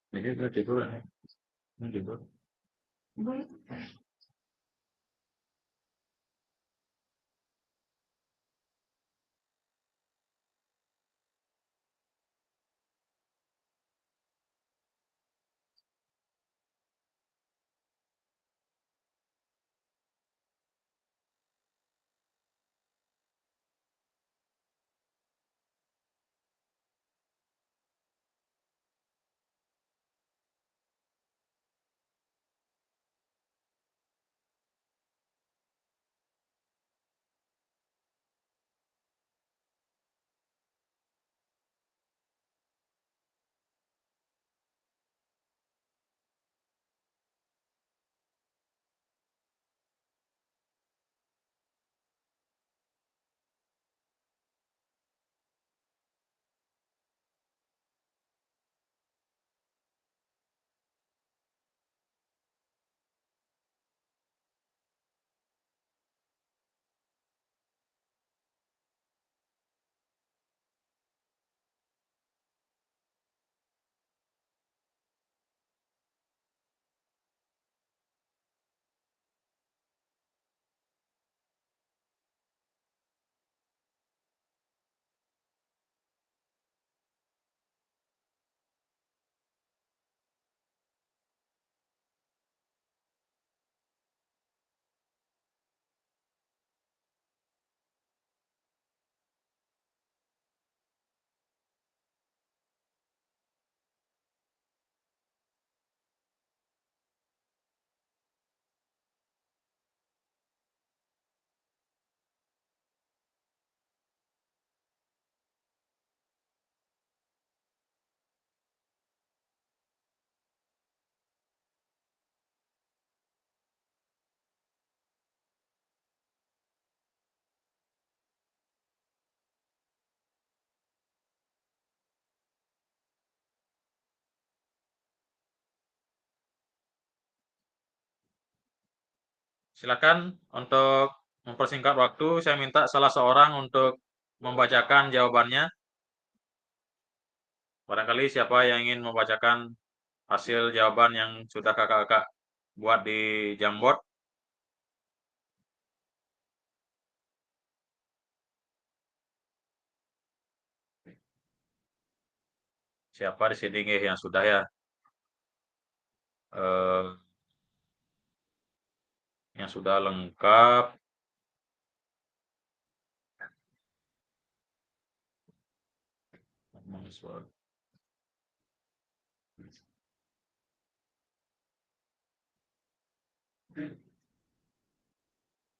Ini udah tidur nih. Ini tidur. Silakan untuk mempersingkat waktu, saya minta salah seorang untuk membacakan jawabannya. Barangkali siapa yang ingin membacakan hasil jawaban yang sudah kakak-kakak buat di Jamboard. Siapa di sini yang sudah ya? Yang sudah lengkap.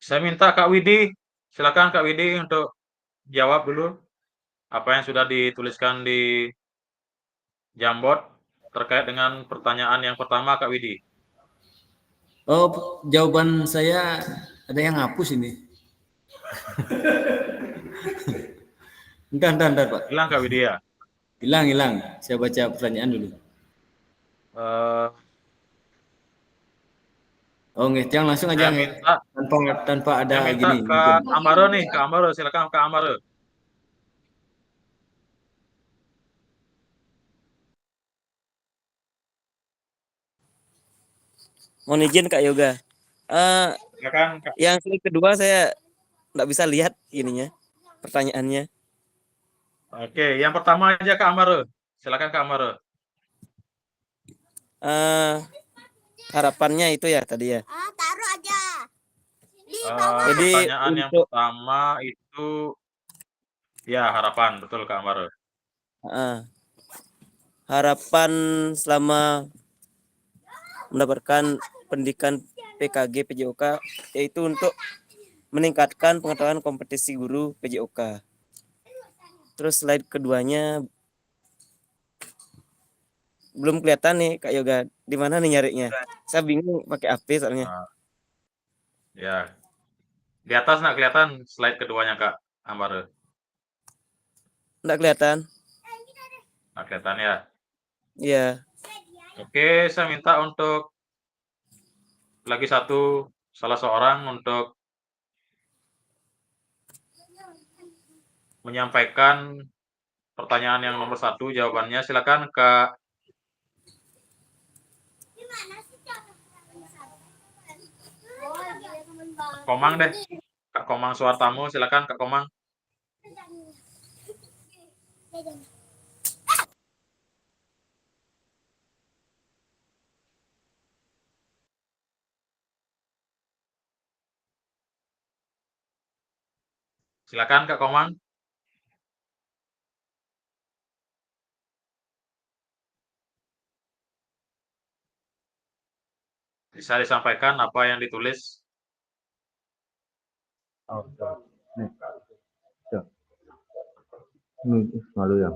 Saya minta Kak Widi, silakan Kak Widi untuk jawab dulu apa yang sudah dituliskan di Jamboard terkait dengan pertanyaan yang pertama Kak Widi. Oh, jawaban saya ada yang hapus ini. Entar, Pak. Hilang Kak Widi ya? Hilang. Saya baca pertanyaan dulu. Oh, nggih, yang langsung aja Saya minta tanpa ada saya minta gini ke mungkin. Amaro nih, ke Amaro, silakan ke Amaro. Mohon izin Kak Yoga. Silakan Kak. Yang slide kedua saya nggak bisa lihat ininya pertanyaannya. Oke, yang pertama aja Kak Amaro. Silakan Kak Amaro. Harapannya itu ya tadi ya. Taruh aja. Jadi Pertanyaan yang untuk pertama itu ya harapan, betul Kak Amaro. harapan selama mendapatkan pendidikan PKG PJOK yaitu untuk meningkatkan pengetahuan kompetisi guru PJOK. Terus slide keduanya belum kelihatan nih Kak Yoga, di mana nih nyarinya? Saya bingung pakai HP soalnya. Ya, di atas nggak kelihatan slide keduanya Kak Amaro? Nggak kelihatan? Nggak kelihatan ya? Iya. Oke, saya minta untuk lagi salah seorang untuk menyampaikan pertanyaan yang nomor 1 jawabannya. Silakan Kak Komang deh. Kak Komang Suartamo, silakan Kak Komang. Silakan Kak Komang. Bisa disampaikan apa yang ditulis? Oh, nih. Ini malu ya.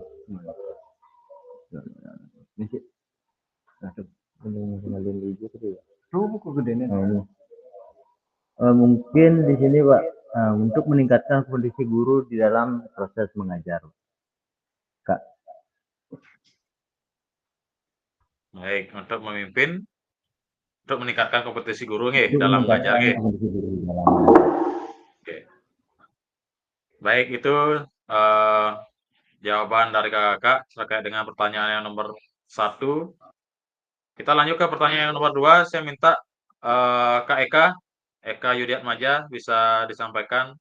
Ini sih. Ini gitu ya. Buku gedenya. Mungkin di sini Pak, untuk meningkatkan kondisi guru di dalam proses mengajar. Kak. Baik, untuk memimpin, untuk meningkatkan kompetisi guru nih dalam mengajar nih. Oke. Baik, itu jawaban dari kakak terkait dengan pertanyaan yang nomor 1. Kita lanjut ke pertanyaan yang nomor 2. Saya minta Kak Eka Yudiatmaja bisa disampaikan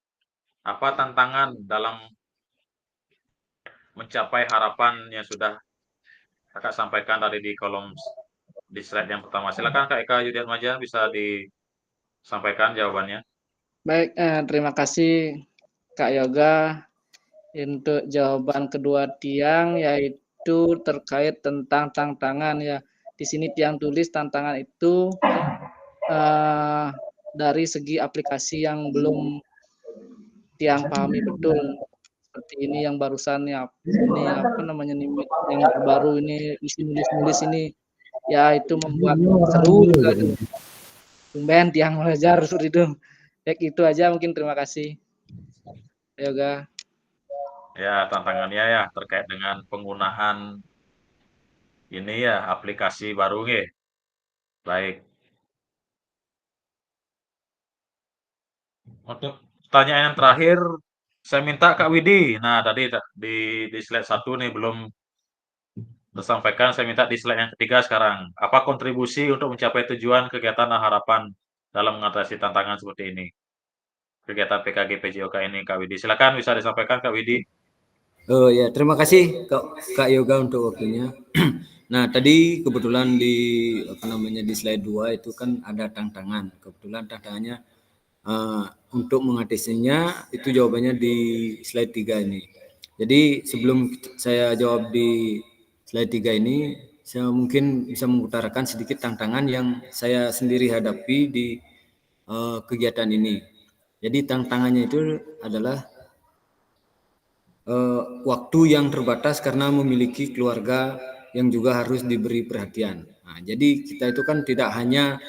apa tantangan dalam mencapai harapan yang sudah kakak sampaikan tadi di kolom di slide yang pertama. Silakan Kak Eka Yudiatmaja bisa disampaikan jawabannya. Baik, terima kasih Kak Yoga untuk jawaban kedua Tiang, yaitu terkait tentang tantangan ya. Di sini Tiang tulis tantangan itu dari segi aplikasi yang belum Tiang pahami betul. Seperti ini yang barusan ya, ini apa namanya nih yang baru ini isi nulis ini ya itu membuat seru juga tuh. Tumben Tiang belajar itu. Baik, itu aja mungkin, terima kasih. Yoga. Ya, tantangannya ya terkait dengan penggunaan ini ya aplikasi baru nih. Baik. Untuk pertanyaan yang terakhir saya minta Kak Widi. Nah, tadi di slide 1 nih belum tersampaikan, saya minta di slide yang ketiga sekarang. Apa kontribusi untuk mencapai tujuan kegiatan dan harapan dalam mengatasi tantangan seperti ini? Kegiatan PKG PJOK ini Kak Widi. Silakan bisa disampaikan Kak Widi. Oh ya, terima kasih Kak Yoga untuk waktunya. Nah, tadi kebetulan di di slide 2 itu kan ada tantangan. Kebetulan tantangannya untuk mengatasinya itu jawabannya di slide 3 ini. Jadi sebelum saya jawab di slide 3 ini, saya mungkin bisa mengutarakan sedikit tantangan yang saya sendiri hadapi di kegiatan ini. Jadi tantangannya itu adalah waktu yang terbatas karena memiliki keluarga yang juga harus diberi perhatian. Nah, jadi kita itu kan tidak hanya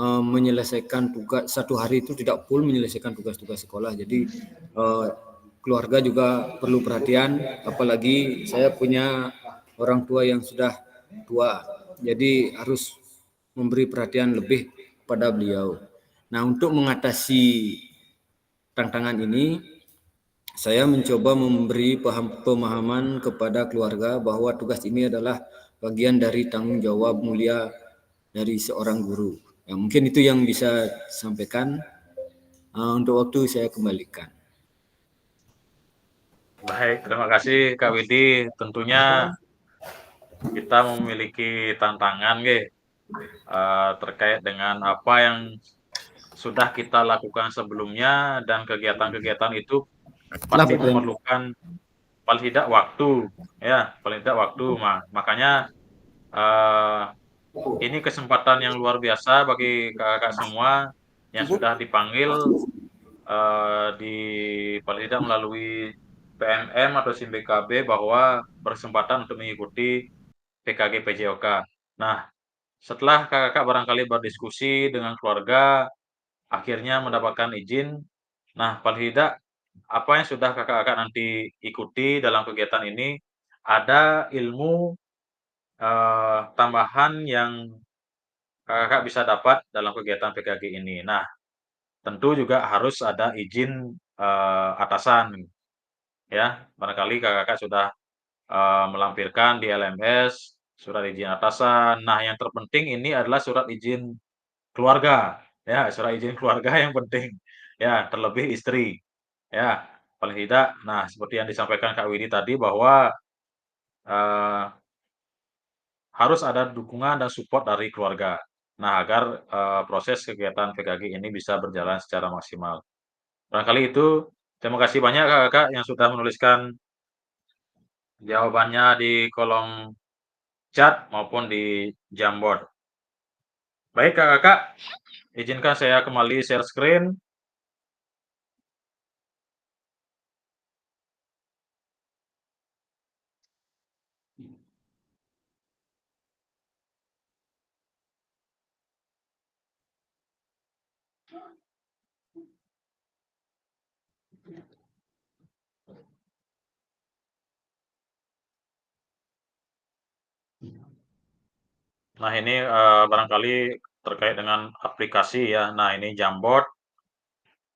menyelesaikan tugas satu hari itu tidak full menyelesaikan tugas-tugas sekolah. Jadi keluarga juga perlu perhatian, apalagi saya punya orang tua yang sudah tua, jadi harus memberi perhatian lebih pada beliau. Nah, untuk mengatasi tantangan ini, saya mencoba memberi pemahaman kepada keluarga bahwa tugas ini adalah bagian dari tanggung jawab mulia dari seorang guru. Ya, mungkin itu yang bisa sampaikan. Untuk waktu saya kembalikan. Baik, terima kasih Kak Widi. Tentunya kita memiliki tantangan terkait dengan apa yang sudah kita lakukan sebelumnya dan kegiatan-kegiatan itu pasti memerlukan paling tidak waktu, ya, paling tidak waktu. Makanya ini kesempatan yang luar biasa bagi kakak-kakak semua yang sudah dipanggil di paling tidak melalui PMM atau SIM BKB bahwa berkesempatan untuk mengikuti PKG PJOK. Nah, setelah kakak-kakak barangkali berdiskusi dengan keluarga, akhirnya mendapatkan izin. Nah, paling tidak apa yang sudah kakak-kakak nanti ikuti dalam kegiatan ini, ada ilmu tambahan yang kakak-kakak bisa dapat dalam kegiatan PKG ini. Nah, tentu juga harus ada izin atasan, ya. Barangkali kakak-kakak sudah melampirkan di LMS surat izin atasan. Nah, yang terpenting ini adalah surat izin keluarga, ya, surat izin keluarga yang penting, ya, terlebih istri, ya, paling tidak. Nah, seperti yang disampaikan Kak Widi tadi bahwa eh, harus ada dukungan dan support dari keluarga. Nah, agar proses kegiatan PKG ini bisa berjalan secara maksimal. Barangkali itu. Terima kasih banyak kakak yang sudah menuliskan jawabannya di kolom chat maupun di Jamboard. Baik kakak, izinkan saya kembali share screen. Nah, ini barangkali terkait dengan aplikasi ya. Nah, ini Jamboard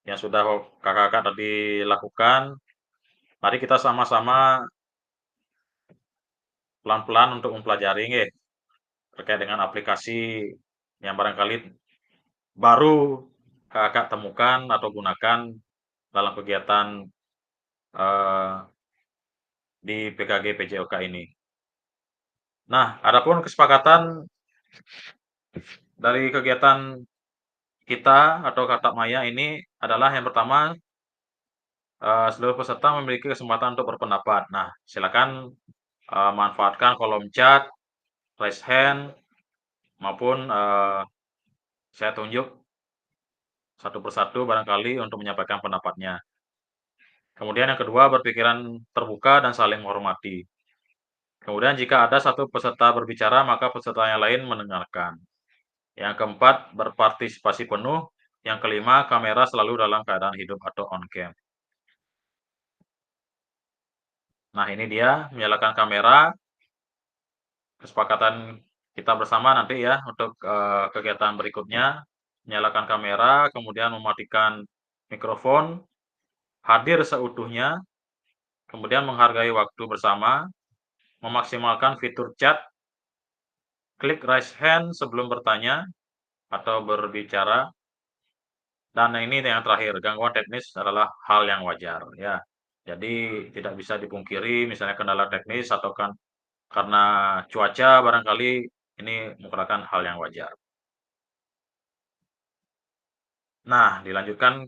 yang sudah kakak-kakak tadi lakukan. Mari kita sama-sama pelan-pelan untuk mempelajari terkait dengan aplikasi yang barangkali baru kakak temukan atau gunakan dalam kegiatan di PKG PJOK ini. Nah, adapun kesepakatan dari kegiatan kita atau Kata Maya ini adalah yang pertama, seluruh peserta memiliki kesempatan untuk berpendapat. Nah, silakan manfaatkan kolom chat, raise hand, maupun saya tunjuk satu persatu barangkali untuk menyampaikan pendapatnya. Kemudian yang kedua, berpikiran terbuka dan saling menghormati. Kemudian jika ada satu peserta berbicara, maka peserta yang lain mendengarkan. Yang keempat, berpartisipasi penuh. Yang kelima, kamera selalu dalam keadaan hidup atau on cam. Nah, ini dia menyalakan kamera. Kesepakatan kita bersama nanti ya untuk kegiatan berikutnya. Menyalakan kamera, kemudian mematikan mikrofon, hadir seutuhnya, kemudian menghargai waktu bersama, memaksimalkan fitur chat, klik raise hand sebelum bertanya atau berbicara, dan ini yang terakhir, gangguan teknis adalah hal yang wajar ya. Jadi tidak bisa dipungkiri misalnya kendala teknis atau kan karena cuaca barangkali ini merupakan hal yang wajar. Nah, dilanjutkan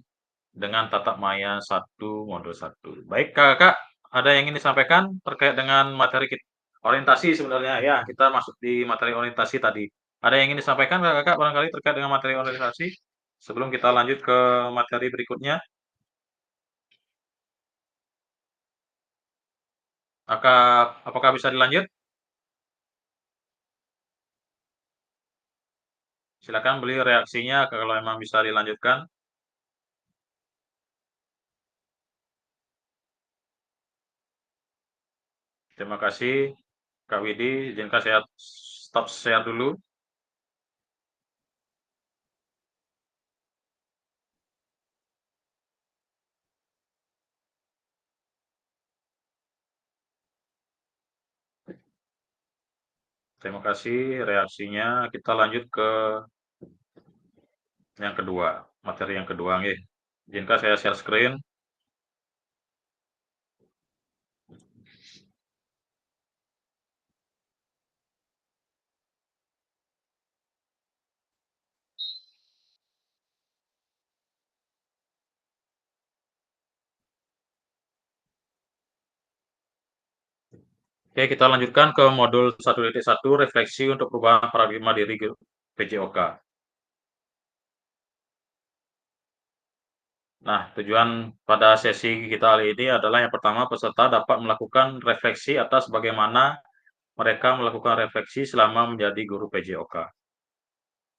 dengan tatap maya 1 modul 1. Baik kakak, ada yang ingin disampaikan terkait dengan materi orientasi sebenarnya ya, kita masuk di materi orientasi tadi. Ada yang ingin disampaikan kakak barangkali terkait dengan materi orientasi sebelum kita lanjut ke materi berikutnya? Apakah bisa dilanjut? Silakan beli reaksinya kalau memang bisa dilanjutkan. Terima kasih Kak Widi, izinkan saya stop share dulu. Terima kasih reaksinya. Kita lanjut ke yang kedua, materi yang kedua nggih. Izinkan saya share screen. Oke, kita lanjutkan ke modul 1.1 refleksi untuk perubahan paradigma diri PJOK. Nah, tujuan pada sesi kita kali ini adalah yang pertama, peserta dapat melakukan refleksi atas bagaimana mereka melakukan refleksi selama menjadi guru PJOK.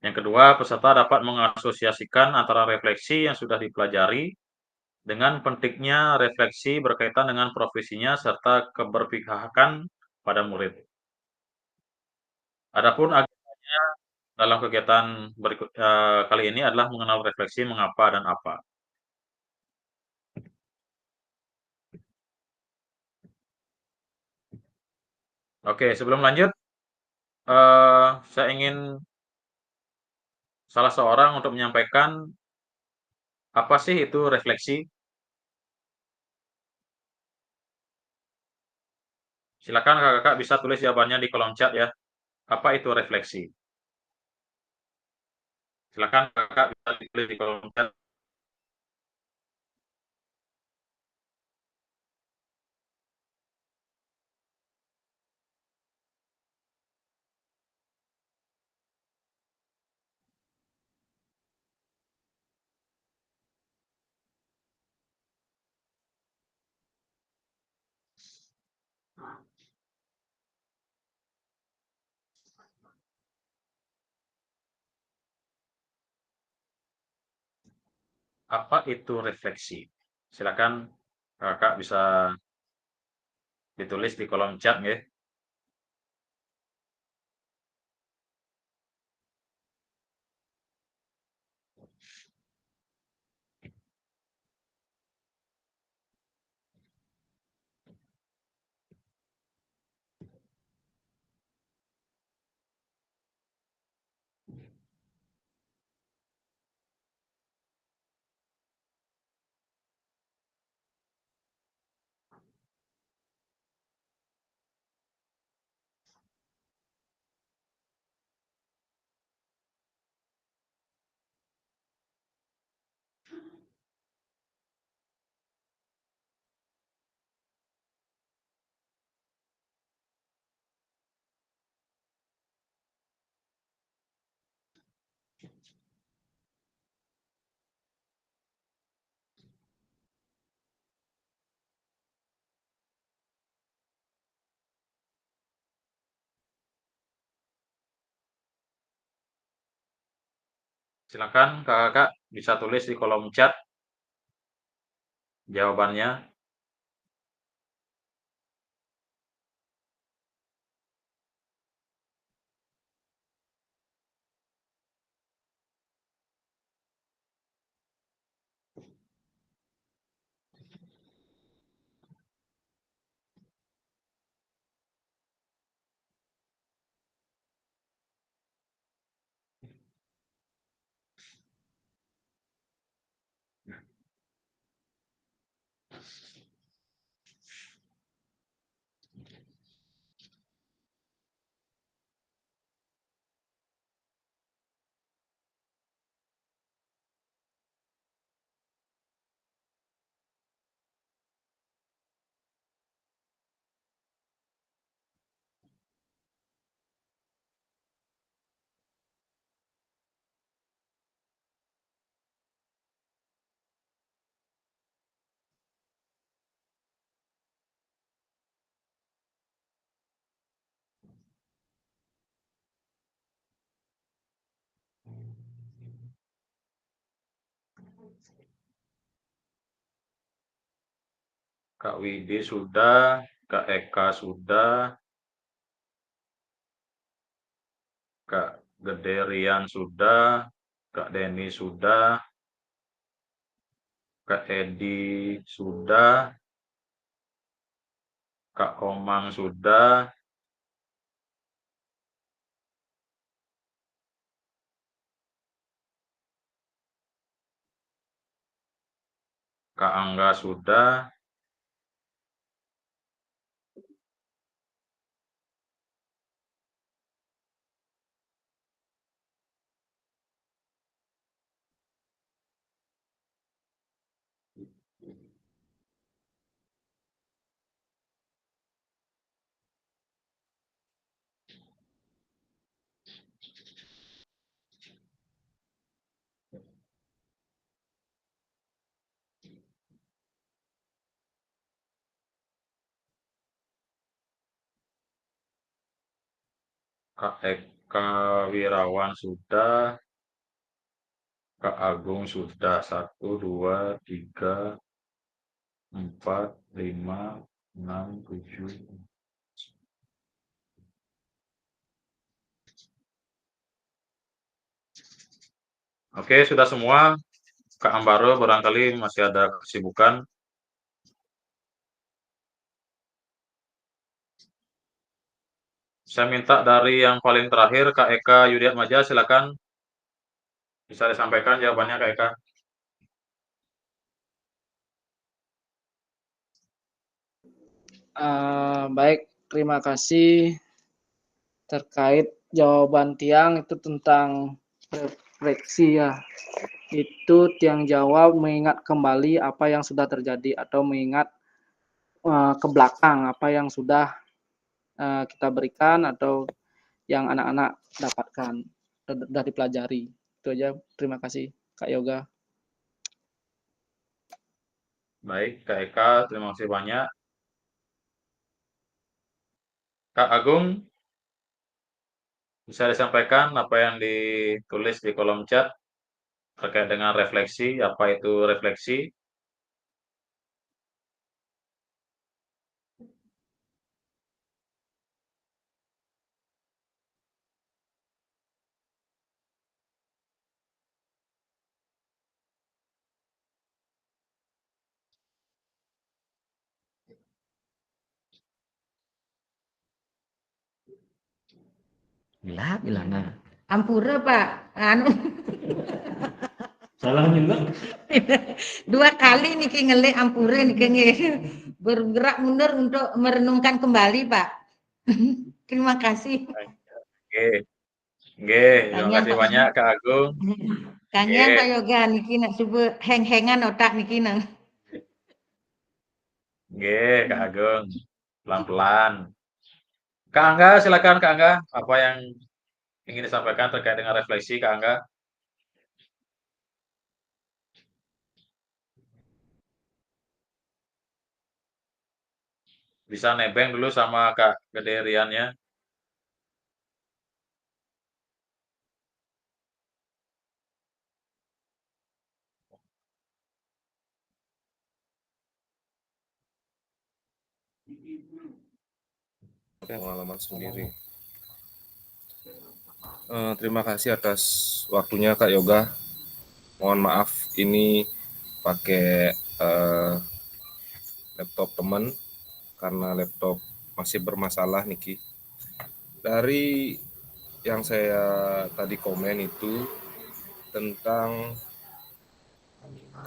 Yang kedua, peserta dapat mengasosiasikan antara refleksi yang sudah dipelajari dengan pentingnya refleksi berkaitan dengan profesinya serta keberpihakan pada murid. Adapun agendanya dalam kegiatan berikut kali ini adalah mengenal refleksi mengapa dan apa. Oke, sebelum lanjut, saya ingin salah seorang untuk menyampaikan apa sih itu refleksi. Silakan kakak-kakak bisa tulis jawabannya di kolom chat ya. Apa itu refleksi? Silakan kakak bisa tulis di kolom chat. Apa itu refleksi? Silakan kakak bisa ditulis di kolom chat ya. Silakan kakak bisa tulis di kolom chat jawabannya. Kak Widi sudah. Kak Eka sudah, Kak Gede Rian sudah, Kak Denny sudah, Kak Edi sudah, Kak Komang sudah, Kak Angga sudah, Kak Eka Wirawan sudah, Kak Agung sudah. 1, 2, 3, 4, 5, 6, 7. Oke, sudah semua. Kak Ambaro barangkali masih ada kesibukan. Saya minta dari yang paling terakhir, Kak Eka Yudiatmaja, silakan. Bisa disampaikan jawabannya, Kak Eka. Baik, terima kasih. Terkait jawaban Tiang itu tentang refleksi ya. Itu Tiang jawab mengingat kembali apa yang sudah terjadi atau mengingat ke belakang apa yang sudah kita berikan atau yang anak-anak dapatkan, sudah dipelajari. Itu aja, terima kasih Kak Yoga. Baik, Kak Eka, terima kasih banyak. Kak Agung, bisa disampaikan apa yang ditulis di kolom chat terkait dengan refleksi, apa itu refleksi? Bilana. Ampura Pak, anu. Salah juga. 2 kali niki ngelik ampura niki bergerak mundur untuk merenungkan kembali Pak. Terima kasih. Oke, oke, terima kasih banyak Kak Agung. Kangen Oke. Pak Yoga niki nak coba heng-hengan otak niki nang. Oke, Kak Agung, pelan-pelan. Kak Angga, silakan Kak Angga, apa yang ingin disampaikan terkait dengan refleksi Kak Angga? Bisa nebeng dulu sama Kak Gede Riannya. Pengalaman sendiri. Terima kasih atas waktunya Kak Yoga. Mohon maaf ini pakai laptop teman karena laptop masih bermasalah Niki. Dari yang saya tadi komen itu tentang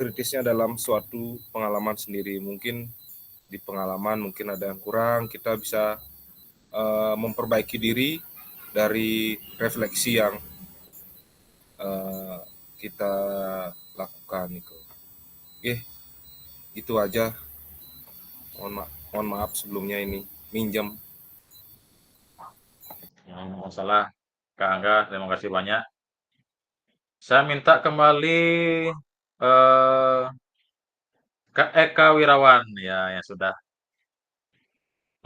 kritisnya dalam suatu pengalaman sendiri. Mungkin di pengalaman mungkin ada yang kurang, kita bisa memperbaiki diri dari refleksi yang kita lakukan itu. Oke, itu aja. Mohon maaf sebelumnya ini minjem. Yang masalah Kak Angga, terima kasih banyak. Saya minta kembali Kak Eka Wirawan ya yang sudah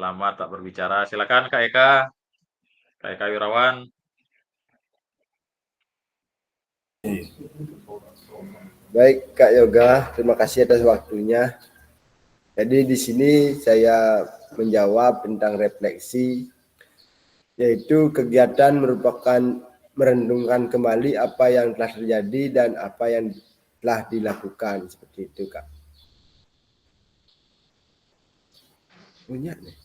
lama tak berbicara. Silakan Kak Eka. Kak Eka Wirawan. Baik Kak Yoga, terima kasih atas waktunya. Jadi di sini saya menjawab tentang refleksi, yaitu kegiatan merupakan merenungkan kembali apa yang telah terjadi dan apa yang telah dilakukan, seperti itu, Kak. Punya nih,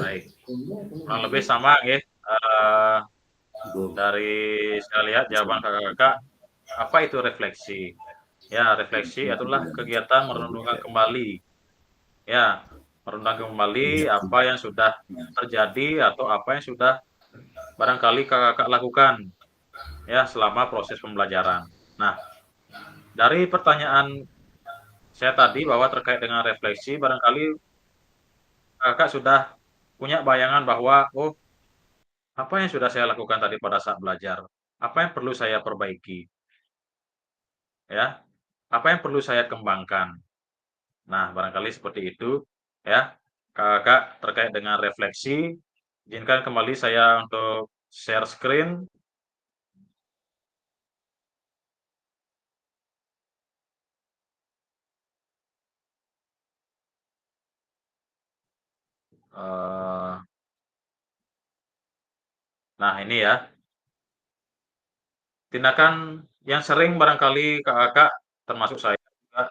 Baik, kurang lebih sama ya. Dari saya lihat jawaban kakak-kakak, apa itu refleksi? Ya, refleksi adalah kegiatan merenungkan kembali. Ya, merenungkan kembali apa yang sudah terjadi atau apa yang sudah barangkali kakak-kakak lakukan ya selama proses pembelajaran. Nah, dari pertanyaan saya tadi bahwa terkait dengan refleksi, barangkali kakak sudah punya bayangan bahwa, oh, apa yang sudah saya lakukan tadi pada saat belajar? Apa yang perlu saya perbaiki? Ya, apa yang perlu saya kembangkan? Nah, barangkali seperti itu ya. Kakak terkait dengan refleksi, izinkan kembali saya untuk share screen. Nah, ini ya. Tindakan yang sering barangkali kakak termasuk saya juga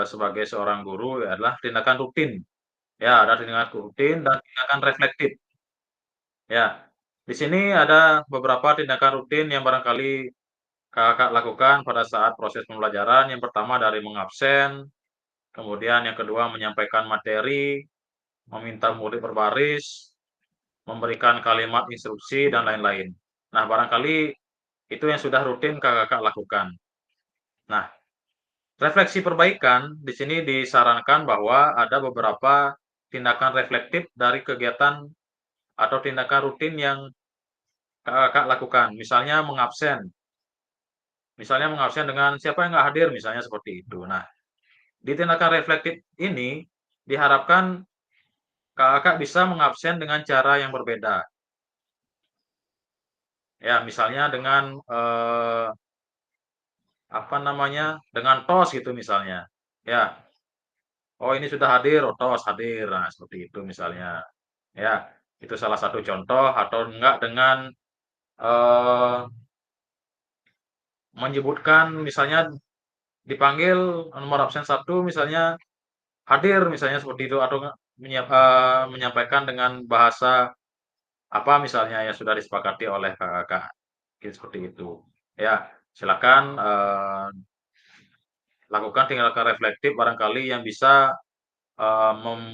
sebagai seorang guru adalah tindakan rutin. Ya, ada tindakan rutin dan tindakan reflektif. Ya, di sini ada beberapa tindakan rutin yang barangkali kakak lakukan pada saat proses pembelajaran. Yang pertama dari mengabsen, kemudian yang kedua menyampaikan materi, meminta murid berbaris, memberikan kalimat instruksi, dan lain-lain. Nah, barangkali itu yang sudah rutin kakak lakukan. Nah, refleksi perbaikan di sini disarankan bahwa ada beberapa tindakan reflektif dari kegiatan atau tindakan rutin yang kakak lakukan. Misalnya mengabsen. Misalnya mengabsen dengan siapa yang nggak hadir, misalnya seperti itu. Nah, di tindakan reflektif ini diharapkan kakak bisa mengabsen dengan cara yang berbeda. Ya, misalnya dengan apa namanya? Dengan tos gitu misalnya. Ya. Oh, ini sudah hadir, oh tos hadir. Nah, seperti itu misalnya. Ya, itu salah satu contoh atau enggak dengan eh, menyebutkan misalnya dipanggil nomor absen 1 misalnya hadir misalnya seperti itu atau menyampaikan dengan bahasa apa misalnya yang sudah disepakati oleh kakak seperti itu. Ya, silakan lakukan tindakan reflektif barangkali yang bisa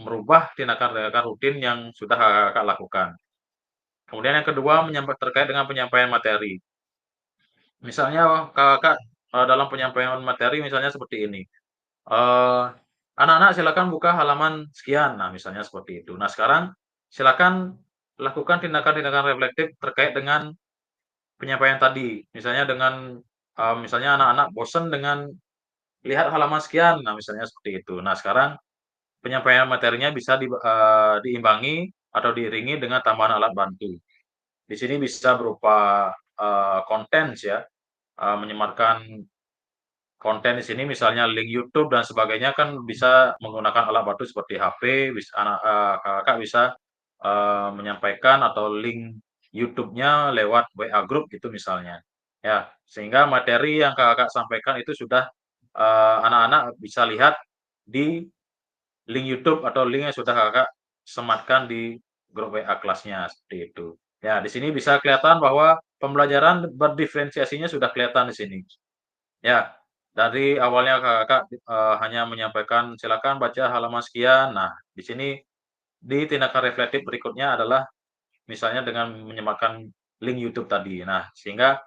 merubah tindakan-tindakan rutin yang sudah kakak lakukan. Kemudian yang kedua terkait dengan penyampaian materi. Misalnya kakak dalam penyampaian materi misalnya seperti ini. Anak-anak silakan buka halaman sekian. Nah, misalnya seperti itu. Nah, sekarang silakan lakukan tindakan-tindakan reflektif terkait dengan penyampaian tadi. Misalnya dengan misalnya anak-anak bosan dengan lihat halaman sekian. Nah, misalnya seperti itu. Nah, sekarang penyampaian materinya bisa diimbangi atau diiringi dengan tambahan alat bantu. Di sini bisa berupa konten ya, menyematkan konten di sini misalnya link YouTube dan sebagainya kan bisa menggunakan alat bantu seperti HP, kakak bisa menyampaikan atau link YouTube-nya lewat WA Group gitu misalnya. Ya, sehingga materi yang kakak sampaikan itu sudah anak-anak bisa lihat di link YouTube atau link yang sudah kakak sematkan di grup WA kelasnya seperti itu. Ya, di sini bisa kelihatan bahwa pembelajaran berdiferensiasinya sudah kelihatan di sini. Ya, dari awalnya kakak hanya menyampaikan silakan baca halaman sekian. Nah, di sini di tindakan reflektif berikutnya adalah misalnya dengan menyematkan link YouTube tadi. Nah, sehingga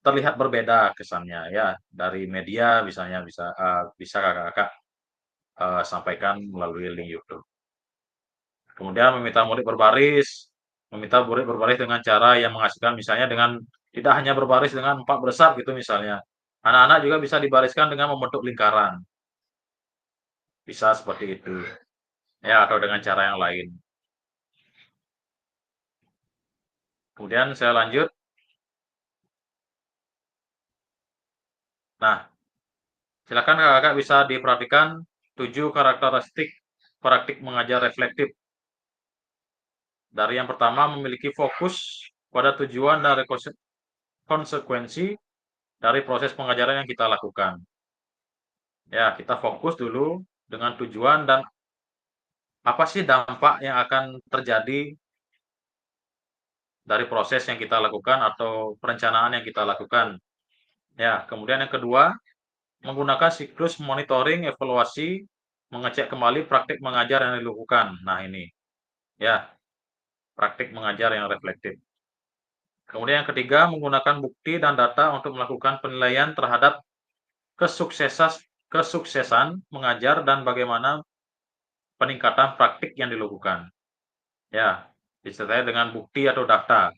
terlihat berbeda kesannya ya dari media misalnya bisa kakak sampaikan melalui link YouTube. Kemudian meminta murid berbaris dengan cara yang menghasilkan misalnya dengan tidak hanya berbaris dengan 4 bersab gitu misalnya. Anak-anak juga bisa dibariskan dengan membentuk lingkaran. Bisa seperti itu. Ya, atau dengan cara yang lain. Kemudian saya lanjut. Nah, silakan kakak bisa diperhatikan 7 karakteristik praktik mengajar reflektif. Dari yang pertama, memiliki fokus pada tujuan dan konsekuensi dari proses pengajaran yang kita lakukan. Ya, kita fokus dulu dengan tujuan dan apa sih dampak yang akan terjadi dari proses yang kita lakukan atau perencanaan yang kita lakukan. Ya, kemudian yang kedua, menggunakan siklus monitoring, evaluasi, mengecek kembali praktik mengajar yang dilakukan. Nah, ini. Ya, praktik mengajar yang reflektif. Kemudian yang ketiga, menggunakan bukti dan data untuk melakukan penilaian terhadap kesuksesan mengajar dan bagaimana peningkatan praktik yang dilakukan. Ya, disertai dengan bukti atau data.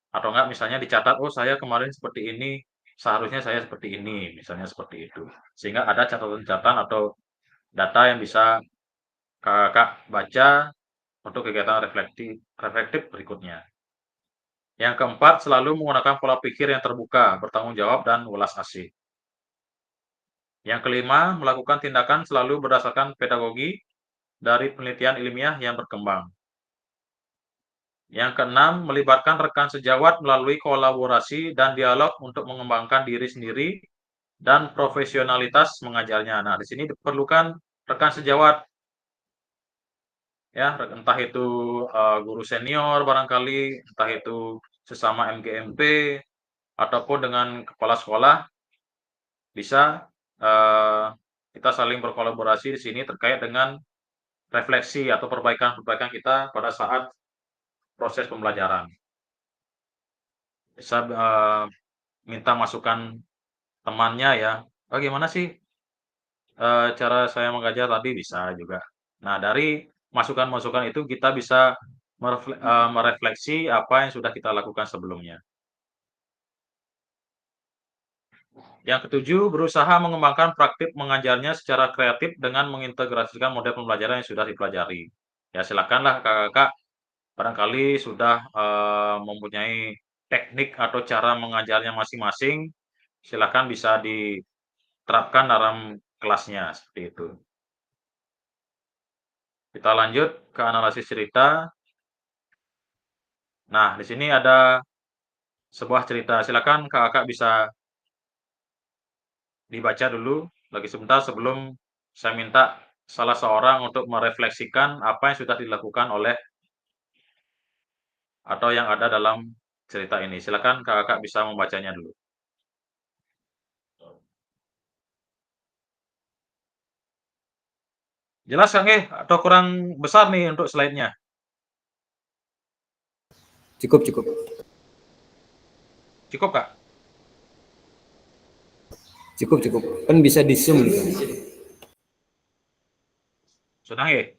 Atau enggak misalnya dicatat, oh saya kemarin seperti ini, seharusnya saya seperti ini, misalnya seperti itu. Sehingga ada catatan-catatan atau data yang bisa kakak baca untuk kegiatan reflektif berikutnya. Yang keempat, selalu menggunakan pola pikir yang terbuka, bertanggung jawab, dan welas asih. Yang kelima, melakukan tindakan selalu berdasarkan pedagogi dari penelitian ilmiah yang berkembang. Yang keenam, melibatkan rekan sejawat melalui kolaborasi dan dialog untuk mengembangkan diri sendiri dan profesionalitas mengajarnya. Nah, di sini diperlukan rekan sejawat, ya, entah itu guru senior barangkali, entah itu sesama MGMP, ataupun dengan kepala sekolah, bisa kita saling berkolaborasi di sini terkait dengan refleksi atau perbaikan-perbaikan kita pada saat proses pembelajaran. Bisa minta masukan temannya ya, bagaimana sih cara saya mengajar tadi, bisa juga. Nah, dari masukan-masukan itu kita bisa merefleksi apa yang sudah kita lakukan sebelumnya. Yang ketujuh, berusaha mengembangkan praktik mengajarnya secara kreatif dengan mengintegrasikan model pembelajaran yang sudah dipelajari. Ya, silakanlah kakak-kakak barangkali sudah mempunyai teknik atau cara mengajarnya masing-masing, silakan bisa diterapkan dalam kelasnya, seperti itu. Kita lanjut ke analisis cerita. Nah, di sini ada sebuah cerita. Silakan kakak bisa dibaca dulu lagi sebentar sebelum saya minta salah seorang untuk merefleksikan apa yang sudah dilakukan oleh atau yang ada dalam cerita ini. Silakan kakak bisa membacanya dulu. Jelas Kang atau kurang besar nih untuk slide-nya? Cukup, cukup. Cukup, Kak? Cukup, cukup. Kan bisa di zoom gitu. Sudah nggih?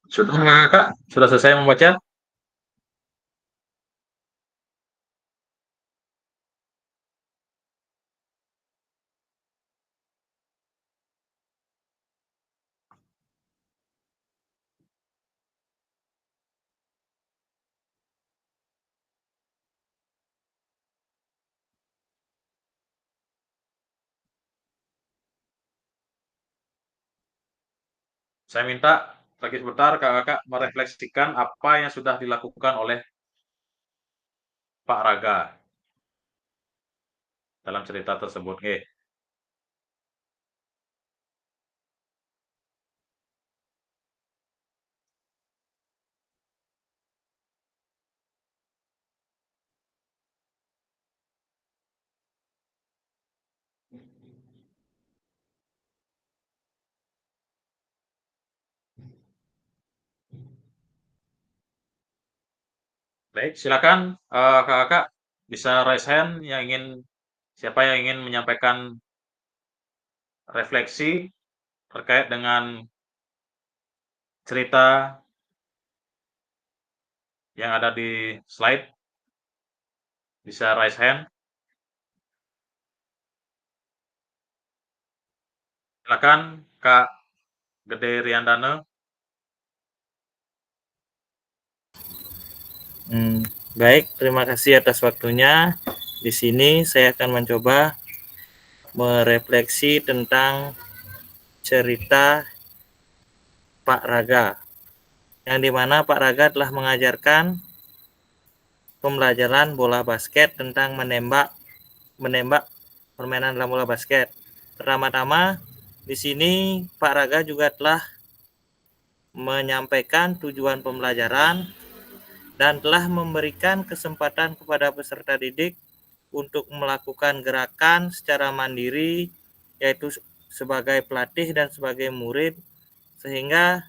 Sudah Kakak? Sudah selesai membaca? Saya minta lagi sebentar Kakak merefleksikan apa yang sudah dilakukan oleh Pak Raga dalam cerita tersebut. Baik, silakan Kakak bisa raise hand yang ingin siapa yang ingin menyampaikan refleksi terkait dengan cerita yang ada di slide, bisa raise hand. Silakan Kak Gede Riandana. Baik, terima kasih atas waktunya. Di sini saya akan mencoba merefleksi tentang cerita Pak Raga, yang dimana Pak Raga telah mengajarkan pembelajaran bola basket tentang menembak permainan dalam bola basket. Pertama-tama, di sini Pak Raga juga telah menyampaikan tujuan pembelajaran dan telah memberikan kesempatan kepada peserta didik untuk melakukan gerakan secara mandiri, yaitu sebagai pelatih dan sebagai murid, sehingga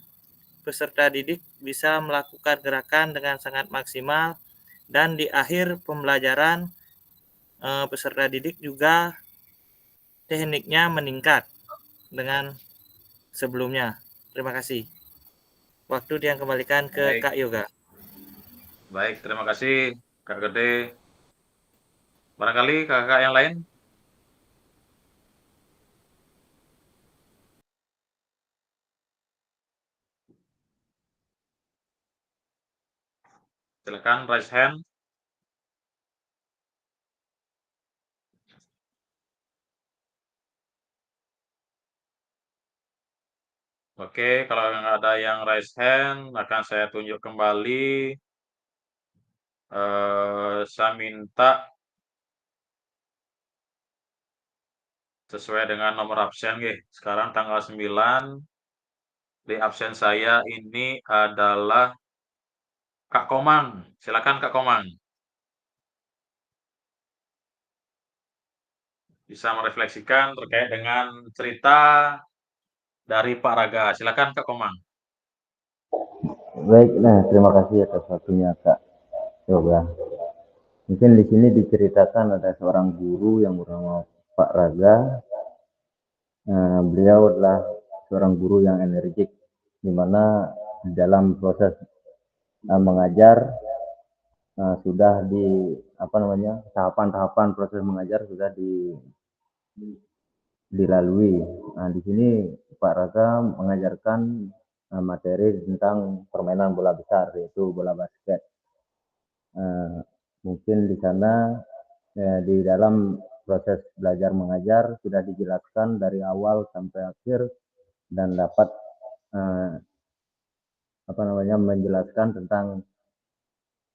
peserta didik bisa melakukan gerakan dengan sangat maksimal, dan di akhir pembelajaran peserta didik juga tekniknya meningkat dengan sebelumnya. Terima kasih. Waktu dia kembalikan ke Baik. Kak Yoga. Baik, terima kasih Kak Gede. Barangkali kakak yang lain? Silakan raise hand. Oke, kalau nggak ada yang raise hand, akan saya tunjuk kembali. Saya minta sesuai dengan nomor absen, sekarang tanggal 9, di absen saya ini adalah Kak Komang. Silakan Kak Komang. Bisa merefleksikan terkait dengan cerita dari Pak Raga. Silakan Kak Komang. Baik, nah terima kasih atas waktunya Kak Yoga. Mungkin di sini diceritakan ada seorang guru yang bernama Pak Raga. Beliau adalah seorang guru yang energik, di mana dalam proses mengajar sudah di tahapan-tahapan proses mengajar sudah dilalui. Nah, di sini Pak Raga mengajarkan materi tentang permainan bola besar, yaitu bola basket. Mungkin di sana di dalam proses belajar mengajar sudah dijelaskan dari awal sampai akhir dan dapat menjelaskan tentang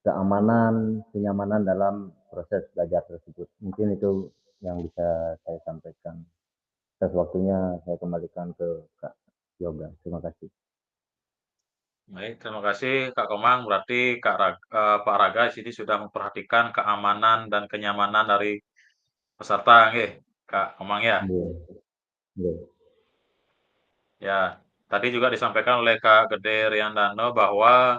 keamanan, kenyamanan dalam proses belajar tersebut. Mungkin itu yang bisa saya sampaikan. Atas waktunya saya kembalikan ke Kak Yoga. Terima kasih. Baik, terima kasih Kak Komang. Berarti Pak Raga di sini sudah memperhatikan keamanan dan kenyamanan dari peserta, nggih, Kak Komang ya. Ya, tadi juga disampaikan oleh Kak Gede Riandano bahwa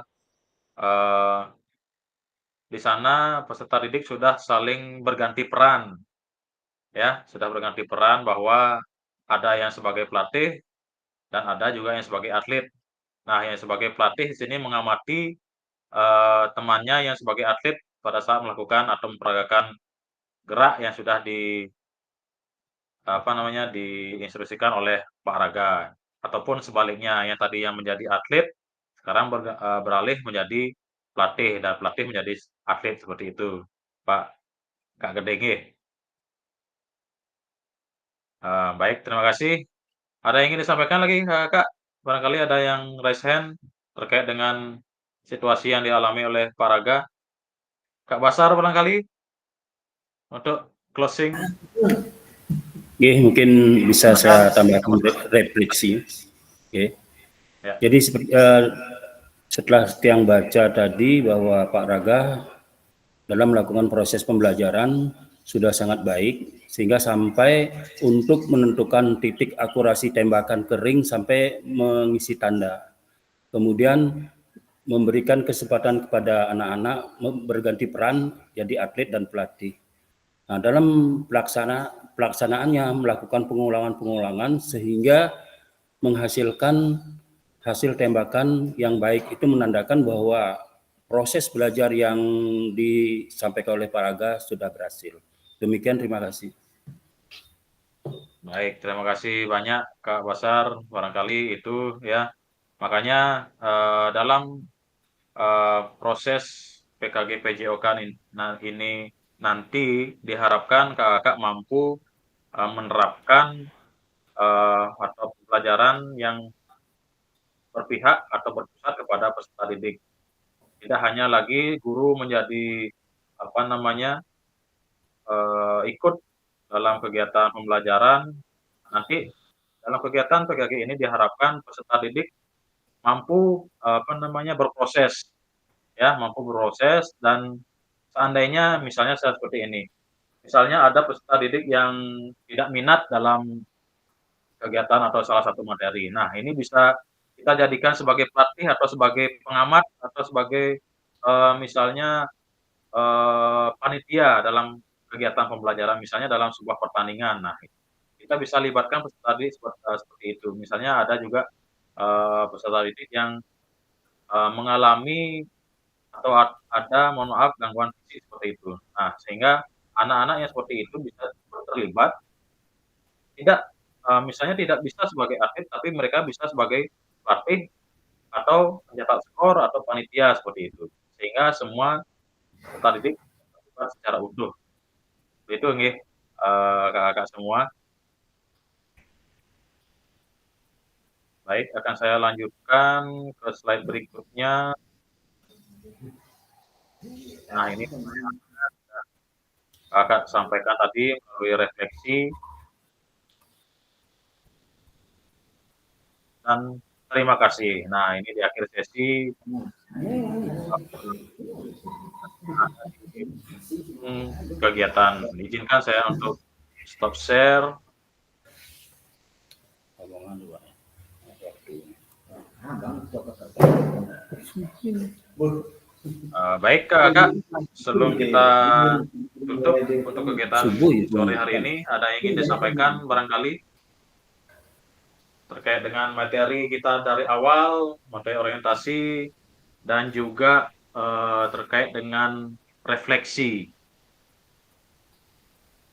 di sana peserta didik sudah saling berganti peran, ya, sudah berganti peran bahwa ada yang sebagai pelatih dan ada juga yang sebagai atlet. Nah, yang sebagai pelatih di sini mengamati temannya yang sebagai atlet pada saat melakukan atau memperagakan gerak yang sudah diinstruksikan oleh Pak Raga, ataupun sebaliknya yang tadi yang menjadi atlet sekarang beralih menjadi pelatih dan pelatih menjadi atlet seperti itu, Pak Kak Gede. Baik, terima kasih. Ada yang ingin disampaikan lagi, Kak? Barangkali ada yang raise hand terkait dengan situasi yang dialami oleh Pak Raga. Kak Basar barangkali untuk closing. Oke, mungkin bisa saya tambahkan refleksi. Oke. Ya. Jadi setelah yang baca tadi bahwa Pak Raga dalam melakukan proses pembelajaran sudah sangat baik, sehingga sampai untuk menentukan titik akurasi tembakan kering sampai mengisi tanda. Kemudian memberikan kesempatan kepada anak-anak berganti peran jadi atlet dan pelatih. Nah, dalam pelaksanaannya melakukan pengulangan-pengulangan sehingga menghasilkan hasil tembakan yang baik. Itu menandakan bahwa proses belajar yang disampaikan oleh Pak Raga sudah berhasil. Demikian, terima kasih. Baik, terima kasih banyak Kak Basar. Barangkali itu ya. Makanya dalam proses PKG PJOK ini nanti diharapkan kakak mampu menerapkan atau pelajaran yang berpihak atau berpusat kepada peserta didik. Tidak hanya lagi guru menjadi ikut dalam kegiatan pembelajaran. Nanti dalam kegiatan PKG ini diharapkan peserta didik mampu berproses, ya, mampu berproses. Dan seandainya misalnya seperti ini, misalnya ada peserta didik yang tidak minat dalam kegiatan atau salah satu materi. Nah, ini bisa kita jadikan sebagai pelatih atau sebagai pengamat atau sebagai misalnya panitia dalam kegiatan pembelajaran, misalnya dalam sebuah pertandingan. Nah, kita bisa libatkan peserta didik seperti itu. Misalnya ada juga peserta didik yang mengalami atau ada, mohon maaf, gangguan fisik seperti itu. Nah, sehingga anak-anak yang seperti itu bisa terlibat, misalnya tidak bisa sebagai atlet, tapi mereka bisa sebagai pelatih atau pencetak skor atau panitia seperti itu. Sehingga semua peserta didik terlibat secara utuh. Itu nggih, kakak-kakak semua. Baik, akan saya lanjutkan ke slide berikutnya. Nah, ini kakak sampaikan tadi melalui refleksi dan terima kasih. Nah, ini di akhir sesi kegiatan. Izinkan saya untuk stop share. Baik kakak, sebelum kita tutup untuk kegiatan sore hari ini, ada yang ingin disampaikan barangkali terkait dengan materi kita dari awal, materi orientasi, dan juga terkait dengan refleksi.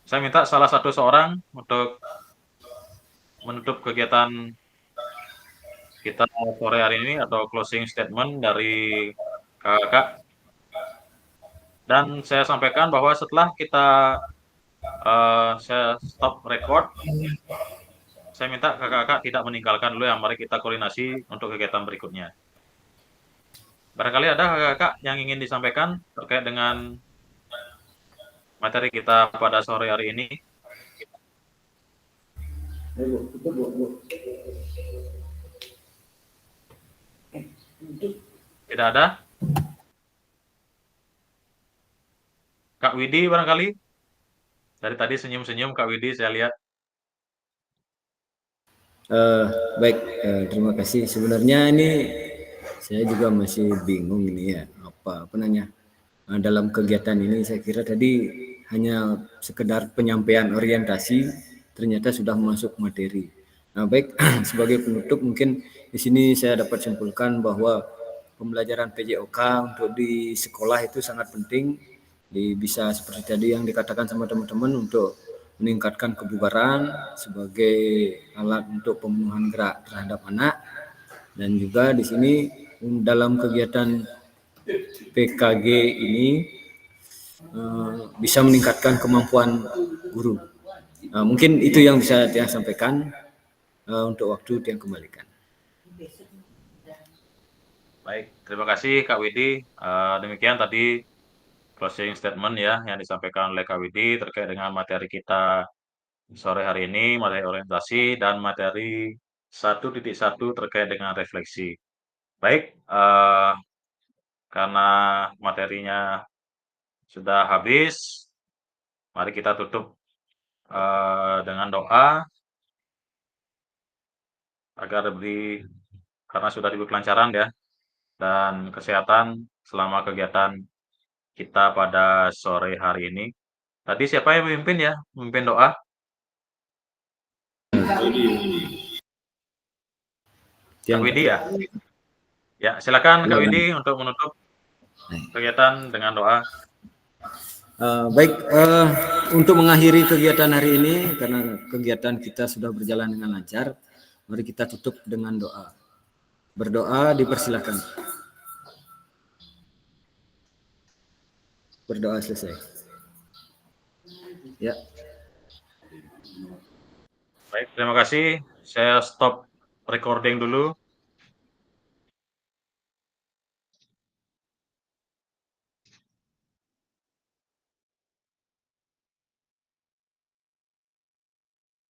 Saya minta salah satu seorang untuk menutup kegiatan kita sore hari ini atau closing statement dari kakak. Dan saya sampaikan bahwa setelah kita Saya stop record. Saya minta kakak-kakak tidak meninggalkan dulu ya. Mari kita koordinasi untuk kegiatan berikutnya. Barangkali ada kakak-kakak yang ingin disampaikan terkait dengan materi kita pada sore hari ini. Tidak ada? Kak Widi barangkali? Dari tadi senyum-senyum Kak Widi saya lihat. Baik, terima kasih. Sebenarnya ini saya juga masih bingung ini ya, apa namanya, dalam kegiatan ini saya kira tadi hanya sekedar penyampaian orientasi, ternyata sudah masuk materi. Nah, baik, sebagai penutup mungkin di sini saya dapat simpulkan bahwa pembelajaran PJOK untuk di sekolah itu sangat penting, bisa seperti tadi yang dikatakan sama teman-teman untuk meningkatkan kebugaran sebagai alat untuk pemenuhan gerak terhadap anak, dan juga di sini dalam kegiatan PKG ini bisa meningkatkan kemampuan guru. Mungkin itu yang bisa saya sampaikan. Untuk waktu yang kembalikan. Baik, terima kasih Kak Widi. Demikian tadi closing statement ya yang disampaikan oleh Kak Widi terkait dengan materi kita sore hari ini, materi orientasi dan materi 1.1 terkait dengan refleksi. Baik, karena materinya sudah habis, mari kita tutup dengan doa agar karena sudah diberi kelancaran ya dan kesehatan selama kegiatan kita pada sore hari ini. Tadi siapa yang memimpin ya? Memimpin doa? Kak Widi ya? Ya, silakan Kak Widi untuk menutup kegiatan dengan doa. Baik, untuk mengakhiri kegiatan hari ini, karena kegiatan kita sudah berjalan dengan lancar, mari kita tutup dengan doa. Berdoa dipersilakan. Berdoa selesai. Ya. Baik, terima kasih. Saya stop recording dulu.